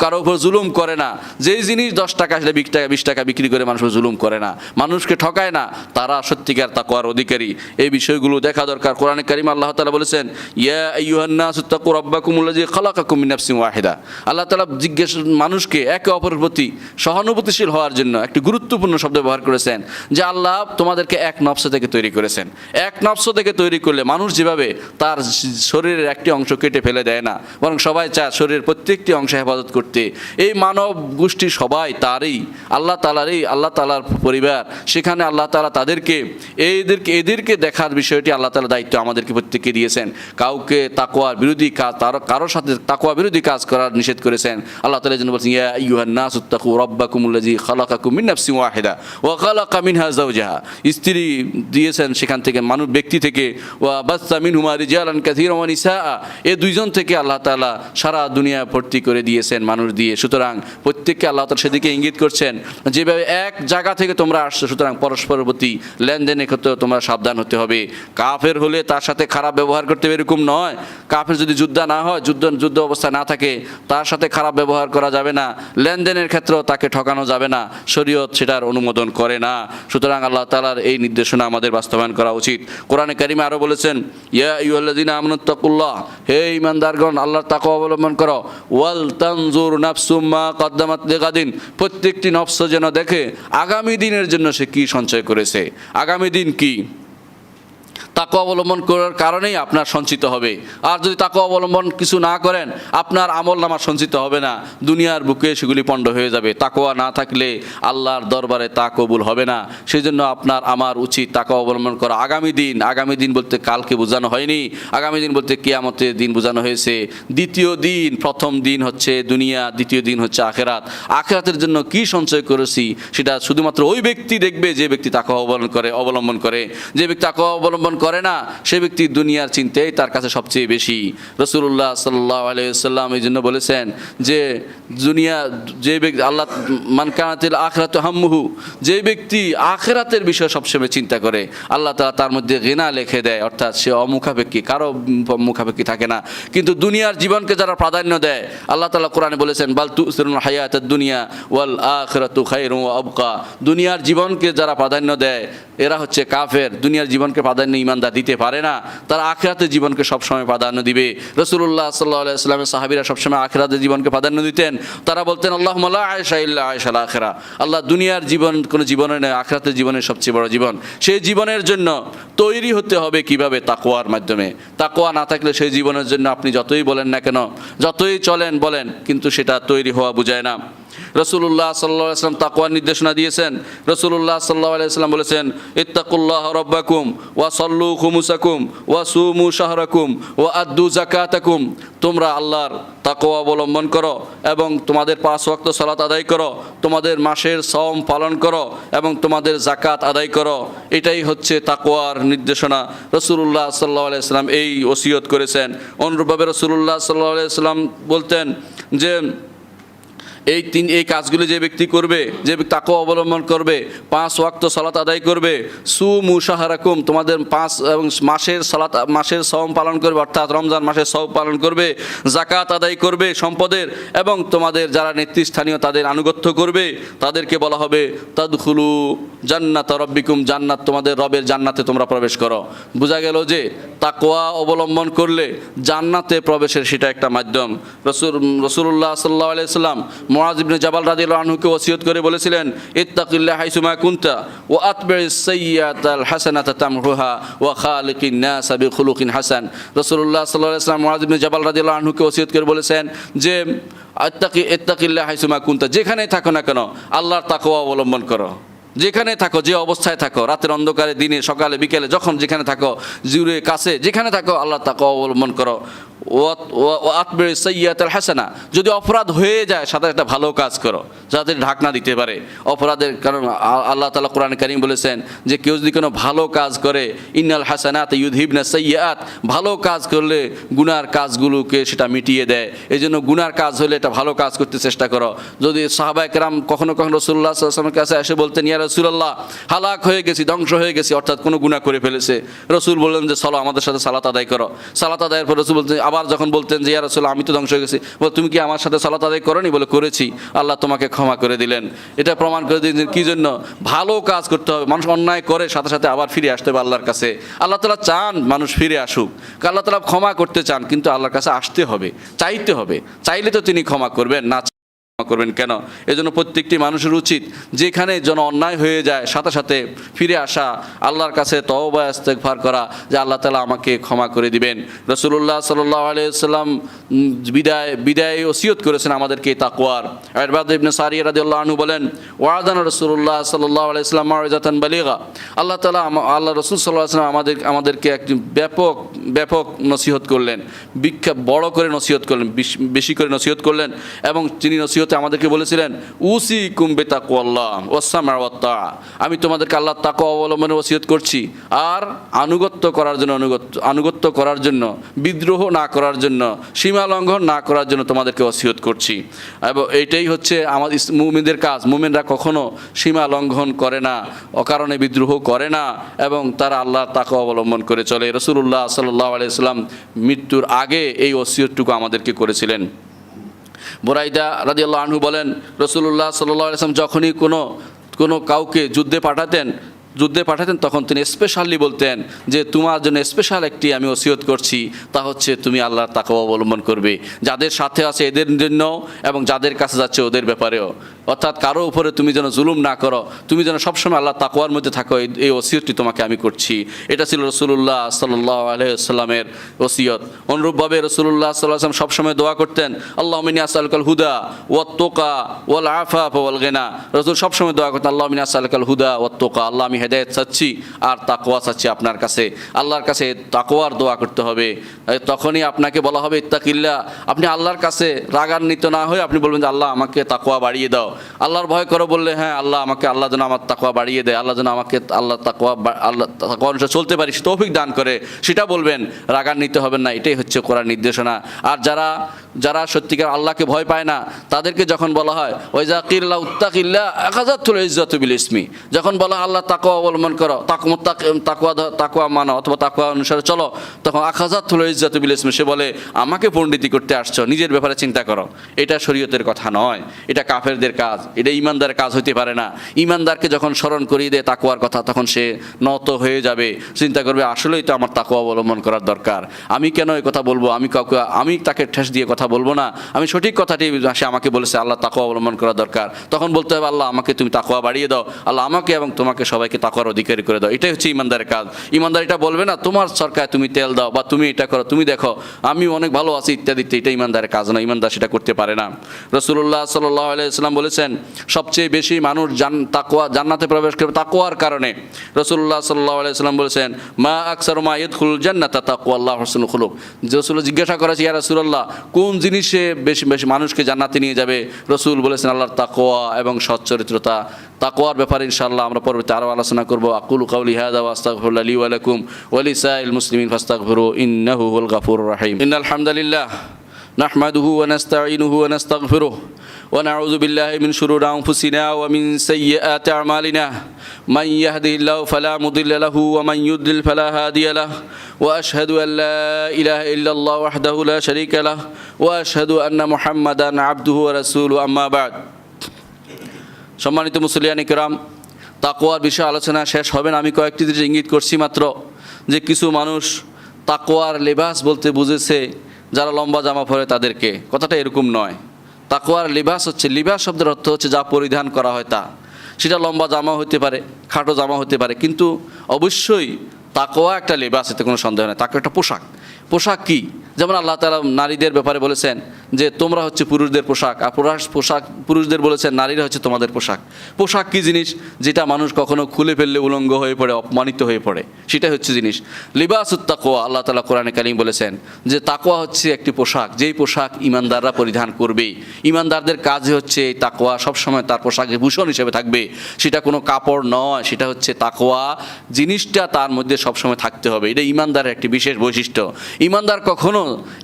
কারো উপর জুলুম করে না, যেই জিনিস 10 টাকা সেটা 20 টাকা বিক্রি করে মানুষের জুলুম করে না, মানুষকে ঠকায় না, তারা সত্যিকার তাকওয়ার অধিকারী। এই বিষয়গুলো দেখা দরকার। কোরআনে কারিম আল্লাহ তাআলা বলেছেন ইয়া আইয়ুহান নাসু তাকু রাব্বাকুমুল্লাযী খালাকাকুম মিন নাফসিন ওয়াহিদা। আল্লাহ তাআলা জিজ্ঞেস মানুষকে একে অপরের প্রতি সহানুভূতিশীল হওয়ার জন্য একটি গুরুত্বপূর্ণ শব্দ ব্যবহার করেছেন যে আল্লাহ তোমাদেরকে এক নফস থেকে তৈরি করেছেন। এক নফস থেকে তৈরি করলে মানুষ যেভাবে তার শরীরের একটি অংশ কেটে ফেলে দেয় না, বরং সবাই চায় শরীরের প্রত্যেকটি অংশ হেফাজত করতে। এই মানব গোষ্ঠী সবাই তারই, আল্লাহ তাআলার পরিবার। সেখানে আল্লাহ তাআলা তাদেরকে এদেরকে দেখার বিষয়টি আল্লাহ তাআলা দায়িত্ব আমাদেরকে প্রত্যেককে দিয়েছেন। কাউকে তাকওয়ার বিরোধী কাজ, কারোর সাথে তাকওয়া বিরোধী কাজ করার নিষেধ করেছেন। আল্লাহ তাআলা যেন বলছেন ইয়া আইয়ুহান নাসু তাকু রাব্বাকুমুল্লাযী খালাকাকুম মিন নাফসিন ওয়াহিদা ওয়া খালাকা মিনহা যাওজাহা। স্ত্রী দিয়েছেন সেখান থেকে, মানুষ ব্যক্তি থেকে, ওয়া বাসসা মিনহুমা রিজালান কাসীরান ওয়া নিসাআ, এই দুইজন থেকে আল্লাহ তাআলা সারা দুনিয়া ভর্তি করে দিয়েছেন মানুষ দিয়ে। সুতরাং প্রত্যেককে আল্লাহ তাআলা সেদিকে ইঙ্গিত করছেন যেভাবে এক জায়গা থেকে তোমরা আসছো, সুতরাং পরস্পরের প্রতি লেনদেনের ক্ষেত্রে তোমরা সাবধান হতে হবে। কাফের হলে তার সাথে খারাপ ব্যবহার করতে হবে এরকম নয়। কাফের যদি যুদ্ধ না হয়, যুদ্ধ অবস্থা না থাকে, তার সাথে খারাপ ব্যবহার করা যাবে না, লেনদেনের ক্ষেত্রেও তাকে ঠকানো যাবে না, শরীয়ত সেটার অনুমোদন করে না। সুতরাং আল্লাহ তাআলার এই নির্দেশনা আমাদের বাস্তবায়ন করা উচিত। কোরআনে কারিমে আরও বলেছেন ইয়া আইয়ুহাল্লাযীনা আমানুত্তাকুল্লাহ, হে ঈমানদারগণ আল্লাহর তাকওয়া অবলম্বন করো, ওয়াল তানজুর নাফসুম মা কদ্দামাত লিগাদিন, প্রত্যেকটি নফস যেন দেখে আগামী দিনের জন্য সে কি সঞ্চয় করেছে, আগামী দিন কি। তাকওয়া অবলম্বন করার কারণেই আপনার সঞ্চিত হবে। আর যদি তাকওয়া অবলম্বন কিছু না করেন, আপনার আমলনামা সঞ্চিত হবে না, দুনিয়ার বুকে সেগুলি পণ্ড হয়ে যাবে। তাকওয়া না থাকলে আল্লাহর দরবারে তা কবুল হবে না। সেই জন্য আপনার আমার উচিত তাকওয়া অবলম্বন করা। আগামী দিন বলতে কালকে বোঝানো হয়নি, আগামী দিন বলতে কিয়ামতের দিন বোঝানো হয়েছে। দ্বিতীয় দিন, প্রথম দিন হচ্ছে দুনিয়া, দ্বিতীয় দিন হচ্ছে আখেরাত। আখেরাতের জন্য কি সঞ্চয় করেছি সেটা শুধুমাত্র ওই ব্যক্তি দেখবে যে ব্যক্তি তাকওয়া অবলম্বন করে। যে ব্যক্তি তাকওয়া অবলম্বন করে না, সে ব্যক্তি দুনিয়ার চিন্তাই তার কাছে সবচেয়ে বেশি। রাসূলুল্লাহ সাল্লাল্লাহু আলাইহি ওয়াসাল্লাম এই জন্য বলেছেন যে দুনিয়া, যে ব্যক্তি আল্লাহ মান কানাতিল আখিরাতু হাম্মুহু, যে ব্যক্তি আখিরাতের বিষয়ে সবসময় চিন্তা করে, আল্লাহ তাআলা তার মধ্যে গিনা লিখে দেয়, অর্থাৎ সে অমুখাপেক্ষী, কারো মুখাপেক্ষী থাকে না। কিন্তু দুনিয়ার জীবনকে যারা প্রাধান্য দেয়, আল্লাহ তাআলা কোরআনে বলেছেন বাল তুসিরুল হায়াতাদ দুনিয়া ওয়াল আখিরাতু খায়রুন ওয়া আবকা। দুনিয়ার জীবনকে যারা প্রাধান্য দেয় এরা হচ্ছে কাফের। দুনিয়ার জীবনকে প্রাধান্য ইমানদার দিতে পারে না, তারা আখিরাতের জীবনকে সবসময় প্রাধান্য দিবে। রাসূলুল্লাহ সাল্লাল্লাহু আলাইহি ওয়াসাল্লামের সাহাবীরা সবসময় আখিরাতের জীবনকে প্রাধান্য দিতেন। তারা বলতেন আল্লাহুম্মা লা আয়শা ইল্লা আয়শাল আখিরা, আল্লাহ দুনিয়ার জীবন কোনো জীবনে নয়, আখিরাতের জীবনের সবচেয়ে বড় জীবন। সেই জীবনের জন্য তৈরি হতে হবে কিভাবে? তাকওয়ার মাধ্যমে। তাকওয়া না থাকলে সেই জীবনের জন্য আপনি যতই বলেন না কেন, যতই চলেন বলেন, কিন্তু সেটা তৈরি হওয়া বোঝায় না। রাসূলুল্লাহ সাল্লাল্লাহু আলাইহি ওয়াসাল্লাম তাকওয়ার নির্দেশনা দিয়েছেন। রাসূলুল্লাহ সাল্লাল্লাহু আলাইহি ওয়াসাল্লাম বলেছেন ইত্তাকুল্লাহ রাব্বাকুম ওয়া সাল্লু খুমুসাকুম ওয়া সুমু শাহরাকুম ওয়া আদ্দু যাকাতাকুম। তোমরা আল্লাহর তাকওয়া অবলম্বন করো এবং তোমাদের 5 ওয়াক্ত সালাত আদায় করো, তোমাদের মাসের সওম পালন করো এবং তোমাদের যাকাত আদায় করো। এটাই হচ্ছে তাকওয়ার নির্দেশনা। রাসূলুল্লাহ সাল্লাল্লাহু আলাইহি ওয়াসাল্লাম এই ওসিয়ত করেছেন। অনুরূপভাবে রাসূলুল্লাহ সাল্লাল্লাহু আলাইহি ওয়াসাল্লাম বলতেন যে এই কাজগুলি যে ব্যক্তি করবে, যে ব্যক্তি তাকওয়া অবলম্বন করবে, 5 ওয়াক্ত সালাত আদায় করবে, সুমু শাহরাকুম, তোমাদের 5 এবং মাসের সওম পালন করবে, অর্থাৎ রমজান মাসের সওম পালন করবে, যাকাত আদায় করবে সম্পদের, এবং তোমাদের যারা নেতৃস্থানীয় তাদের আনুগত্য করবে, তাদেরকে বলা হবে তাদখুলু জান্নাত রাব্বিকুম, জান্নাত, তোমাদের রবের জান্নাতে তোমরা প্রবেশ করো। বোঝা গেল যে তাকওয়া অবলম্বন করলে জান্নাতে প্রবেশের সেটা একটা মাধ্যম। রাসূলুল্লাহ সাল্লাল্লাহু আলাইহি ওয়াসাল্লাম মুআয ইবনে জাবাল রাদিয়াল্লাহু আনহুকে ওসিয়ত করে বলেছিলেন ইত্তাকিল্লাহ হাইসুমা কুনতা ওয়া আতবিস সাইয়্যাতাল হাসানাতা তামহুহা ওয়া খালিকিন নাস বিখুলুকিন হাসান। রাসূলুল্লাহ সাল্লাল্লাহু আলাইহি ওয়াসাল্লাম মুআয ইবনে জাবাল রাদিয়াল্লাহু আনহুকে ওসিয়ত করে বলেছেন যে ইত্তাকিল্লাহ হাইসুমা কুনতা, যেখানেই থাকো না কেন আল্লাহর তাকওয়া অবলম্বন করো। যেখানে থাকো, যে অবস্থায় থাকো, রাতের অন্ধকারে, দিনে, সকালে, বিকেলে, যখন যেখানে থাকো, দূরে কাছে যেখানে থাকো, আল্লাহর তাকওয়া অবলম্বন করো। সাইয়্যাতাল হাসানা, যদি অপরাধ হয়ে যায় সাথে একটা ভালো কাজ করো যাতে ঢাকনা দিতে পারে অপরাধের। কারণ আল্লাহ তাআলা কোরআনে কারীম বলেছেন যে কেউ যদি কোনো ভালো কাজ করে, ইন্নাল হাসানাত ইউযহিবনা সাইয়্যাত, ভালো কাজ করলে গুনার কাজগুলোকে সেটা মিটিয়ে দেয়। এই জন্য গুনার কাজ হলে এটা ভালো কাজ করতে চেষ্টা করো। যদি সাহাবায়ে কেরাম কখনো কখনো রাসূলুল্লাহ সাল্লাল্লাহু আলাইহি ওয়াসাল্লামের কাছে এসে বলতেন ইয়া রাসূলুল্লাহ হালাক হয়ে গেছি, ধ্বংস হয়ে গেছি, অর্থাৎ কোনো গুনাহ করে ফেলেছে, রাসূল বললেন যে চলো আমাদের সাথে সালাত আদায় করো। সালাত আদায়ের পর রাসূল বলতেন, আবার যখন বলতেন যে ইয়া রাসূলুল্লাহ আমি তো ধ্বংস হয়ে গেছি, বলে তুমি কি আমার সাথে সালাত আদায় করোনি? বলে করেছি, আল্লাহ তোমাকে ক্ষমা করে দিলেন। এটা প্রমাণ করে দিলেন কি জন্য? ভালো কাজ করতে হবে। মানুষ অন্যায় করে সাথে সাথে আবার ফিরে আসতে হবে আল্লাহর কাছে। আল্লাহ তাআলা চান মানুষ ফিরে আসুক, আল্লাহ তাআলা ক্ষমা করতে চান, কিন্তু আল্লাহর কাছে আসতে হবে, চাইতে হবে। চাইলে তো তিনি ক্ষমা করবেন, না করবেন কেন? এজন্য প্রত্যেকটি মানুষের উচিত যেখানে যেন অন্যায় হয়ে যায় সাথে সাথে ফিরে আসা, আল্লাহর কাছে তওবা ইস্তেগফার করা যে আল্লাহ তাআলা আমাকে ক্ষমা করে দিবেন। রাসূলুল্লাহ সাল্লাল্লাহু আলাইহি ওয়াসাল্লাম বিদায় ওসিয়ত করেছেন আমাদেরকে তাকওয়ার। ইরবাদ ইবনে সারিয়া রাদিয়াল্লাহু আনহু বলেন ওয়াদানা রাসূলুল্লাহ সাল্লাল্লাহু আলাইহি ওয়াসাল্লাম মাউইযাতান বালিগা, আল্লাহ তাআলা আল্লাহ রাসূল সাল্লাল্লাহু আলাইহি ওয়াসাল্লাম আমাদেরকে একটি ব্যাপক নসিহত করলেন, বড় করে নসিহত করলেন, বেশি করে নসিহত করলেন। এবং তিনি নসিহত আমাদেরকে বলেছিলেন উসিকুম বিতাকওয়াল্লাহ ওয়াস সামা ওয়াত তাআ, আমি তোমাদেরকে আল্লাহর তাকওয়া অবলম্বনের ওসিয়ত করছি আর আনুগত্য করার জন্য, বিদ্রোহ না করার জন্য, সীমা লঙ্ঘন না করার জন্য তোমাদেরকে ওসিয়ত করছি। এবং এইটাই হচ্ছে আমাদের মুমিনদের কাজ। মুমিনরা কখনো সীমা লঙ্ঘন করে না, অকারণে বিদ্রোহ করে না, এবং তারা আল্লাহর তাকওয়া অবলম্বন করে চলে। রাসূলুল্লাহ সাল্লাল্লাহু আলাইহি ওয়াসাল্লাম মৃত্যুর আগে এই ওসিয়তটুকু আমাদেরকে করেছিলেন। বুরাইদা রাদিয়াল্লাহু আনহু বলেন রাসূলুল্লাহ সাল্লাল্লাহু আলাইহি ওয়াসাল্লাম যখনই কোনো কাউকে যুদ্ধে পাঠাতেন, যুদ্ধে পাঠাতেন তখন তিনি স্পেশালি বলতেন যে তোমার জন্য স্পেশাল একটি আমি ওসিয়ত করছি, তা হচ্ছে তুমি আল্লাহর তাকওয়া অবলম্বন করবে, যাদের সাথে আছে এদের জন্য এবং যাদের কাছে যাচ্ছে ওদের ব্যাপারেও। অর্থাৎ কারো উপরে তুমি যেন জুলুম না করো, তুমি যেন সবসময় আল্লাহ তাকওয়ার মধ্যে থাকো, এই ওসিয়তটি তোমাকে আমি করছি। এটা ছিল রাসূলুল্লাহ সাল্লাল্লাহু আলাইহি ওয়াসাল্লামের ওসিয়ত। অনুরূপভাবে রাসূলুল্লাহ সাল্লাল্লাহু আলাইহি ওয়াসাল্লাম সবসময় দোয়া করতেন, আল্লাহুম্মা ইন্নী আসআলুকাল হুদা ওয়াত তুকা ওয়াল আফাফা ওয়াল গিনা। রাসূল সবসময় দোয়া করতেন, আল্লাহুম্মা ইন্নী আসআলুকাল হুদা ওয়াত তুকা, আল্লাহ আমি হেদায়েত চাচ্ছি আর তাকওয়া চাচ্ছি আপনার কাছে। আল্লাহর কাছে তাকওয়ার দোয়া করতে হবে। তখনই আপনাকে বলা হবে ইত্তাকিল্লাহ। আপনি আল্লাহর কাছে রাগান্বিত না হয়ে আপনি বলবেন যে আল্লাহ আমাকে তাকওয়া বাড়িয়ে দাও। আল্লাহর ভয় করো বললে হ্যাঁ আল্লাহ আমাকে, আল্লাহ যেন আমার তাকওয়া বাড়িয়ে দেয়, আল্লাহ যেন আমাকে আল্লাহ তাকওয়া অনুসারে চলতে পারি তৌফিক দান করে, সেটা বলবেন, রাগান্বিত হবেন না। এটাই হচ্ছে কোরআন নির্দেশনা। আর যারা সত্যিকার আল্লাহকে ভয় পায় না তাদেরকে যখন বলা হয় ওয়াইজা কিল্লা উত্তাকিল্লাহ আখাযাতুল ইজ্জাতু বিল ইসমি, যখন বলা আল্লাহ তাকওয়া অবলম্বন করো, তাকওয়া মানো অথবা তাকওয়া অনুসারে চলো, তখন আখাযাতুল ইজ্জাতু বিল ইসমি, সে বলে আমাকে পণ্ডিতি করতে আসছো, নিজের ব্যাপারে চিন্তা করো। এটা শরীয়তের কথা নয়, এটা কাফেরদের কাজ, এটা ইমানদারের কাজ হতে পারে না। ইমানদারকে যখন স্মরণ করিয়ে দেয় তাকওয়ার কথা, তখন সে নত হয়ে যাবে, চিন্তা করবে আসলেই তো আমার তাকওয়া অবলম্বন করার দরকার। আমি কেন এই কথা বলবো, আমি তাকে ঠেস দিয়ে কথা বলবো না, আমি সঠিক কথাটি, সে আমাকে বলেছে আল্লাহ তাকওয়া অবলম্বন করা দরকার, তখন বলতে হবে আল্লাহ আমাকে তুমি তাকওয়া বাড়িয়ে দাও, আল্লাহ আমাকে এবং তোমাকে সবাইকে তাকওয়ার অধিকারী করে দাও। এটাই হচ্ছে ইমানদারের কাজ। ইমানদার এটা বলবে না তোমার সরকার তুমি তেল দাও বা তুমি এটা করো, তুমি দেখো আমি অনেক ভালো আছি ইত্যাদি, এটা ইমানদারের কাজ না, ইমানদার সেটা করতে পারে না। রাসূলুল্লাহ সাল্লাল্লাহু আলাইহি ওয়াসাল্লাম বলেছেন সবচেয়ে বেশি মানুষ জান্নাতে প্রবেশ করবে তাকওয়ার কারণে। রাসূলুল্লাহ সাল্লাল্লাহু আলাইহি ওয়াসাল্লাম বলেছেন মা আকসারু মা ইয়াদখুলুল জান্নাতা তাকওয়াল্লাহ হুসনুল খুলুক। রাসূল জিজ্ঞাসা করেছে ইয়া রাসূলুল্লাহ কোন জিনিসে বেশি বেশি মানুষকে জান্নাতে নিয়ে যাবে? রাসূল বলেছেন আল্লাহর তাকওয়া এবং সৎ চরিত্রতা। তাকওয়ার ব্যাপারে ইনশাআল্লাহ আমরা পরবর্তীতে আরও আলোচনা করব। আকুলু কাউলি হাযা ওয়া আস্তাগফিরুল্লাহ লি ওয়া লাকুম ওয়া লিসাইরিল মুসলিমিন ফাস্তাগফিরু ইন্নাহু হুয়াল গাফুরুর রাহিম। ইন্নাল হামদালিল্লাহ নাহমাদুহু ওয়া নাস্তাঈনুহু ওয়া নাস্তাগফিরুহু ওয়া নাউযু বিল্লাহি মিন শুরুরি আনফুসিনা ওয়া মিন সাইয়্যাতি আ'মালিনা মান ইয়াহদিহিল্লাহু ফালা মুদিল্লা লাহু ওয়া মান ইউদ্লিল ফালা হাদিয়া লাহু ওয়া আশহাদু আল লা ইলাহা ইল্লাল্লাহ ওয়াহদাহু লা শারীকা লাহু ওয়া আশহাদু আন্না মুহাম্মাদান আবদুহু ওয়া রাসূলুহু আম্মা বা'দ। সম্মানিত মুসলিয়ানি কিরাম, তাকওয়ার বিষয়ে আলোচনা শেষ হবে না, আমি কয়েকটি জিনিস ইঙ্গিত করছি মাত্র, যে কিছু মানুষ তাকওয়ার লেবাস বলতে বুঝেছে যারা লম্বা জামা পরে তাদেরকে। কথাটা এরকম নয়। তাকওয়ার লিবাস হচ্ছে, লিবাস শব্দের অর্থ হচ্ছে যা পরিধান করা হয় তা, সেটা লম্বা জামা হতে পারে, খাটো জামা হতে পারে, কিন্তু অবশ্যই তাকওয়া একটা লেবাস, এতে কোনো সন্দেহ নেই। তাকওয়া একটা পোশাক। পোশাক কি? যেমন আল্লাহ তাআলা নারীদের ব্যাপারে বলেছেন যে তোমরা হচ্ছে পুরুষদের পোশাক, আর পুরুষদের বলেছেন নারীরা হচ্ছে তোমাদের পোশাক। পোশাক কি জিনিস? যেটা মানুষ কখনো খুলে ফেললে উলঙ্গ হয়ে পড়ে, অপমানিত হয়ে পড়ে, সেটাই হচ্ছে জিনিস লিবাসুত তাকওয়া। আল্লাহ তাআলা কোরআনে কারীম বলেছেন যে তাকওয়া হচ্ছে একটি পোশাক, যেই পোশাক ইমানদাররা পরিধান করবে। ইমানদারদের কাজই হচ্ছে এই তাকওয়া, সবসময় তার পোশাকের ভূষণ হিসেবে থাকবে। সেটা কোনো কাপড় নয়, সেটা হচ্ছে তাকওয়া জিনিসটা তার মধ্যে সবসময় থাকতে হবে। এটা ইমানদারের একটি বিশেষ বৈশিষ্ট্য। ইমানদার কখনো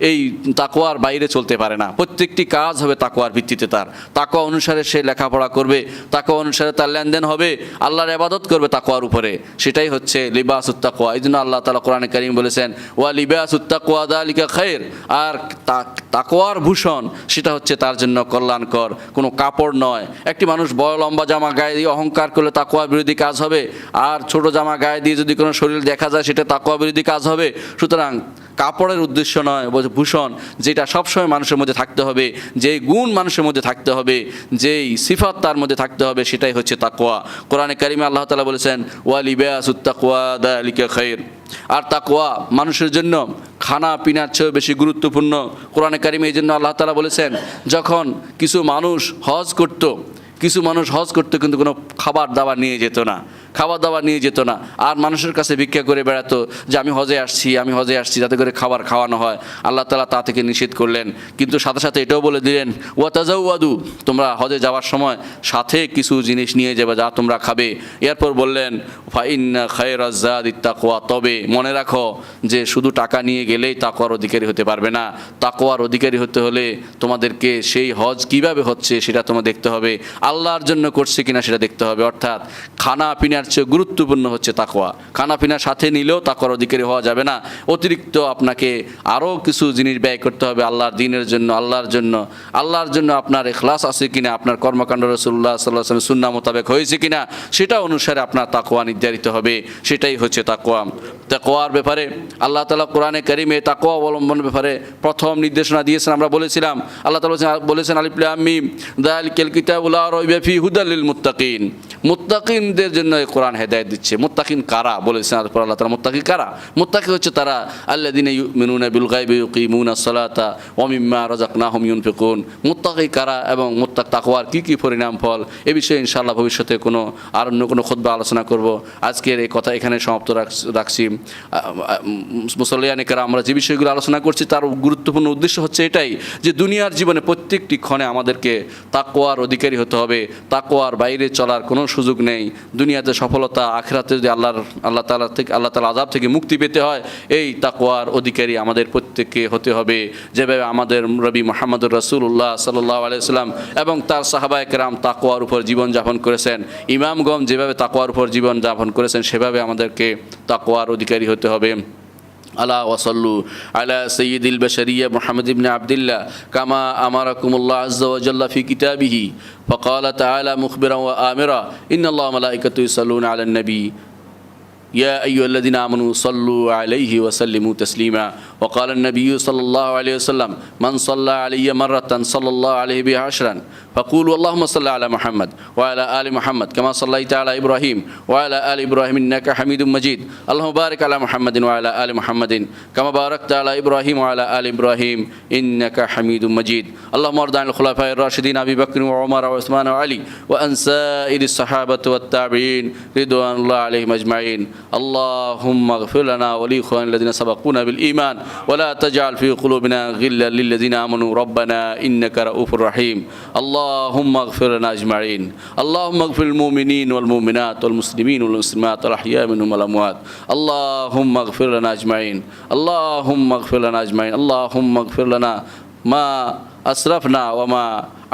এই তাকওয়ার বাইরে চলতে পারে না। প্রত্যেকটি কাজ হবে তাকওয়ার ভিত্তিতে। তার তাকওয়া অনুসারে সে লেখাপড়া করবে, তাকওয়া অনুসারে তার লেনদেন হবে, আল্লাহর ইবাদত করবে তাকওয়ার উপরে। সেটাই হচ্ছে লিবাসুত তাকওয়া। এই জন্য আল্লাহ তাআলা কোরআনে কারীম বলেছেন ওয়া লিবাসুত তাকওয়া যালিকা খায়র। আর তাকওয়ার ভূষণ সেটা হচ্ছে তার জন্য কল্যাণকর, কোনো কাপড় নয়। একটি মানুষ বড় লম্বা জামা গায়ে দিয়ে অহংকার করলে তাকওয়া বিরোধী কাজ হবে, আর ছোট জামা গায়ে দিয়ে যদি কোনো শরীর দেখা যায় সেটা তাকওয়া বিরোধী কাজ হবে। সুতরাং কাপড়ের উদ্দেশ্য নয়, ভূষণ যেটা সবসময় মানুষের মধ্যে থাকতে হবে, যেই গুণ মানুষের মধ্যে থাকতে হবে, যেই সিফাত তার মধ্যে থাকতে হবে, সেটাই হচ্ছে তাকওয়া। কোরআনে কারিমে আল্লাহ তাআলা বলেছেন ওয়া লিবাসুত তাকওয়া যালিকা খায়র। আর তাকওয়া মানুষের জন্য খানা পিনার চেয়েও বেশি গুরুত্বপূর্ণ। কোরআনে কারিমে এই জন্য আল্লাহ তাআলা বলেছেন যখন কিছু মানুষ হজ করতো কিন্তু কোনো খাবার দাবার নিয়ে যেত না, আর মানুষের কাছে ভিক্ষা করে বেড়াতো যে আমি হজে আসছি, যাতে করে খাবার খাওয়ানো হয়। আল্লাহ তাআলা তা থেকে নিষেধ করলেন, কিন্তু সাথে সাথে এটাও বলে দিলেন ওয়া তাজাওয়াদু, তোমরা হজে যাওয়ার সময় সাথে কিছু জিনিস নিয়ে যাবে যা তোমরা খাবে। এরপর বললেন ফাইন্না খায়রাজ যাদিত তাকওয়া, তবে মনে রাখো যে শুধু টাকা নিয়ে গেলেই তাকওয়ার অধিকারী হতে পারবে না। তাকওয়ার অধিকারী হতে হলে তোমাদেরকে সেই হজ কিভাবে হচ্ছে সেটা তোমার দেখতে হবে, আল্লাহর জন্য করছে কিনা সেটা দেখতে হবে। অর্থাৎ খানা পিনার চেয়ে গুরুত্বপূর্ণ হচ্ছে তাকওয়া। খানা পিনার সাথে নিলেও তাকওয়ার অধিকারী হওয়া যাবে না, অতিরিক্ত আপনাকে আরও কিছু জিনিস ব্যয় করতে হবে আল্লাহর দ্বীনের জন্য, আল্লাহর জন্য আপনার ইখলাস আছে কিনা, আপনার কর্মকাণ্ড রাসূলুল্লাহ সাল্লাল্লাহু আলাইহি ওয়াসাল্লাম সুন্নাহ মোতাবেক হয়েছে কিনা সেটা অনুসারে আপনার তাকওয়া নির্ধারিত হবে। সেটাই হচ্ছে তাকওয়া। তাকওয়ার ব্যাপারে আল্লাহ তাআলা কোরআনে কারীমে তাকওয়া অবলম্বনের ব্যাপারে প্রথম নির্দেশনা দিয়েছেন। আমরা বলেছিলাম আল্লাহ তাআলা বলেছেন আলিফ লাম মিম যালিকাল কিতাবু লা রাইবা ফীহি হুদাল লিল মুত্তাকিন। মুত্তাকিনদের জন্য এই কোরআন হেদায়েত দিচ্ছে। মুত্তাকিন কারা বলেছেন আল্লাহ তাআলা? মুত্তাকি কারা? মুত্তাকি হচ্ছে তারা আল্লাযিনা ইউমিনুনা বিল গায়বি ইউকিমুনাস সালাতা ওয়া মিম্মা রাযাকনাহুম ইউনফিকুন। মুত্তাকি কারা এবং তাকওয়ার কি পরিণাম ফল, এ বিষয়ে ইনশাআল্লাহ ভবিষ্যতে অন্য কোনো খুতবা আলোচনা করব। আজকের এই কথা এখানে সমাপ্ত রাখছি। মুসল্লিয়ানে কেরাম, আমরা যে বিষয়গুলো আলোচনা করছি তার গুরুত্বপূর্ণ উদ্দেশ্য হচ্ছে এটাই যে দুনিয়ার জীবনে প্রত্যেকটি ক্ষণে আমাদেরকে তাকওয়ার অধিকারী হতে হবে। তাকওয়ার বাইরে চলার কোনো সুযোগ নেই। দুনিয়াতে সফলতা, আখিরাতে যদি আল্লাহ তাআলা আযাব থেকে মুক্তি পেতে হয়, এই তাকওয়ার অধিকারী আমাদের প্রত্যেককে হতে হবে। যেভাবে আমাদের নবী মুহাম্মদুর রাসূলুল্লাহ সাল্লাল্লাহু আলাইহি ওয়াসাল্লাম এবং তার সাহাবায়ে কেরাম তাকওয়ার উপর জীবনযাপন করেছেন, ইমামগণ যেভাবে তাকওয়ার উপর জীবনযাপন করেছেন সেভাবে আমাদেরকে তাকওয়ার অধিকারী হতে হবে। আলা ওয়াসাল্লু আলা সাইয়্যিদিল বাশারিয়্যা মুহাম্মদ ইবনে আবদুল্লাহ কামা আমারাকুমুল্লাহ আযজা ওয়া জাল্লা ফি কিতাবিহি ফাকালা তাআলা মুখবিরান ওয়া আমিরা ইন্নাল্লাহা ওয়া মালাইকাতাহু ইউসাল্লুনা আলান নবী يا أيها الذين آمنوا صلوا عليه وسلموا تسليما وقال النبي صلى الله عليه وسلم من صلى علي مرة صلى الله عليه بها عشرا فقولوا اللهم صل على محمد وعلى آل محمد كما صليت على إبراهيم وعلى آل إبراهيم إنك حميد مجيد اللهم بارك على محمد وعلى آل محمد كما باركت على إبراهيم وعلى آل إبراهيم إنك حميد مجيد اللهم ارض عن الخلفاء الراشدين أبي بكر وعمر وعثمان وعلي وعن سائر الصحابة والتابعين رضوان الله عليهم أجمعين اللهم اغفر لنا ولإخواننا الذين سبقونا بالإيمان ولا تجعل في قلوبنا غلا للذين آمنوا ربنا إنك رؤوف رحيم اللهم اغفر لنا أجمعين اللهم اغفر للمؤمنين والمؤمنات والمسلمين والمسلمات الأحياء منهم والأموات اللهم اغفر لنا أجمعين اللهم اغفر لنا أجمعين اللهم اغفر لنا ما أسرفنا وما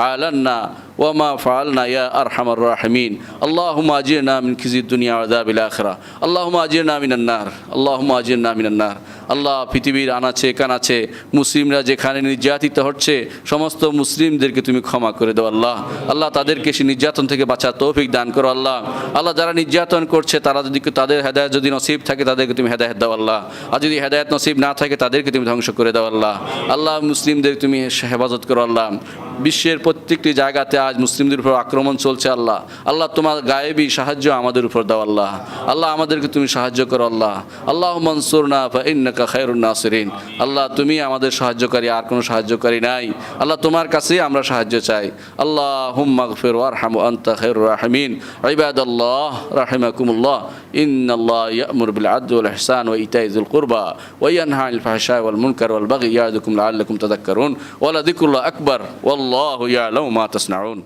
أعلنا وما فعلنا يا أرحم الراحمين اللهم أجرنا من خزي الدنيا وعذاب الآخرة اللهم أجرنا من النار اللهم أجرنا من النار আল্লাহ পৃথিবীর আনাচে কানাচে মুসলিমরা যেখানে নির্যাতিত হচ্ছে সমস্ত মুসলিমদেরকে তুমি ক্ষমা করে দাও আল্লাহ। আল্লাহ তাদেরকে সেই নির্যাতন থেকে বাঁচার তৌফিক দান করো আল্লাহ। আল্লাহ যারা নির্যাতন করছে তারা যদি তাদের হেদায়েত যদি নসিব থাকে তাদেরকে তুমি হেদায়েত দাও আল্লাহ, আর যদি হেদায়েত নসিব না থাকে তাদেরকে তুমি ধ্বংস করে দাও আল্লাহ। আল্লাহ মুসলিমদের তুমি হেফাজত করো আল্লাহ। বিশ্বের প্রত্যেকটি জায়গাতে আজ মুসলিমদের উপর আক্রমণ চলছে আল্লাহ। আল্লাহ তোমার গায়েবী সাহায্য আমাদের উপর দাও আল্লাহ। আল্লাহ আমাদেরকে তুমি সাহায্য করো আল্লাহ। আল্লাহুম্মা আনসুরনা ফাইন্নাকা খায়রুন নাসিরিন। আল্লাহ তুমি আমাদের সাহায্যকারী, আর কোনো সাহায্যকারী নাই। আল্লাহ তোমার কাছেই আমরা সাহায্য চাই। আল্লাহুম্মা গফির ওয়ারহাম আনতা খায়রুর রাহিমিন। ইবাদাল্লাহ রাহিমাকুমুল্লাহ ইন্নাল্লাহা ইয়া'মুরু বিল আদলি ওয়াল ইহসান ওয়া ইতা'i যিল কুরবা ওয়া ইয়ানহা আনিল ফাহশা'i ওয়াল মুনকার ওয়াল বাগই ইয়া'যুকুম লা'আল্লাকুম তাযাক্কারুন ওয়া লাযিকরুল্লাহি আকবার ওয়াল্লাহু ইয়া'লামু মা তাসনাউন।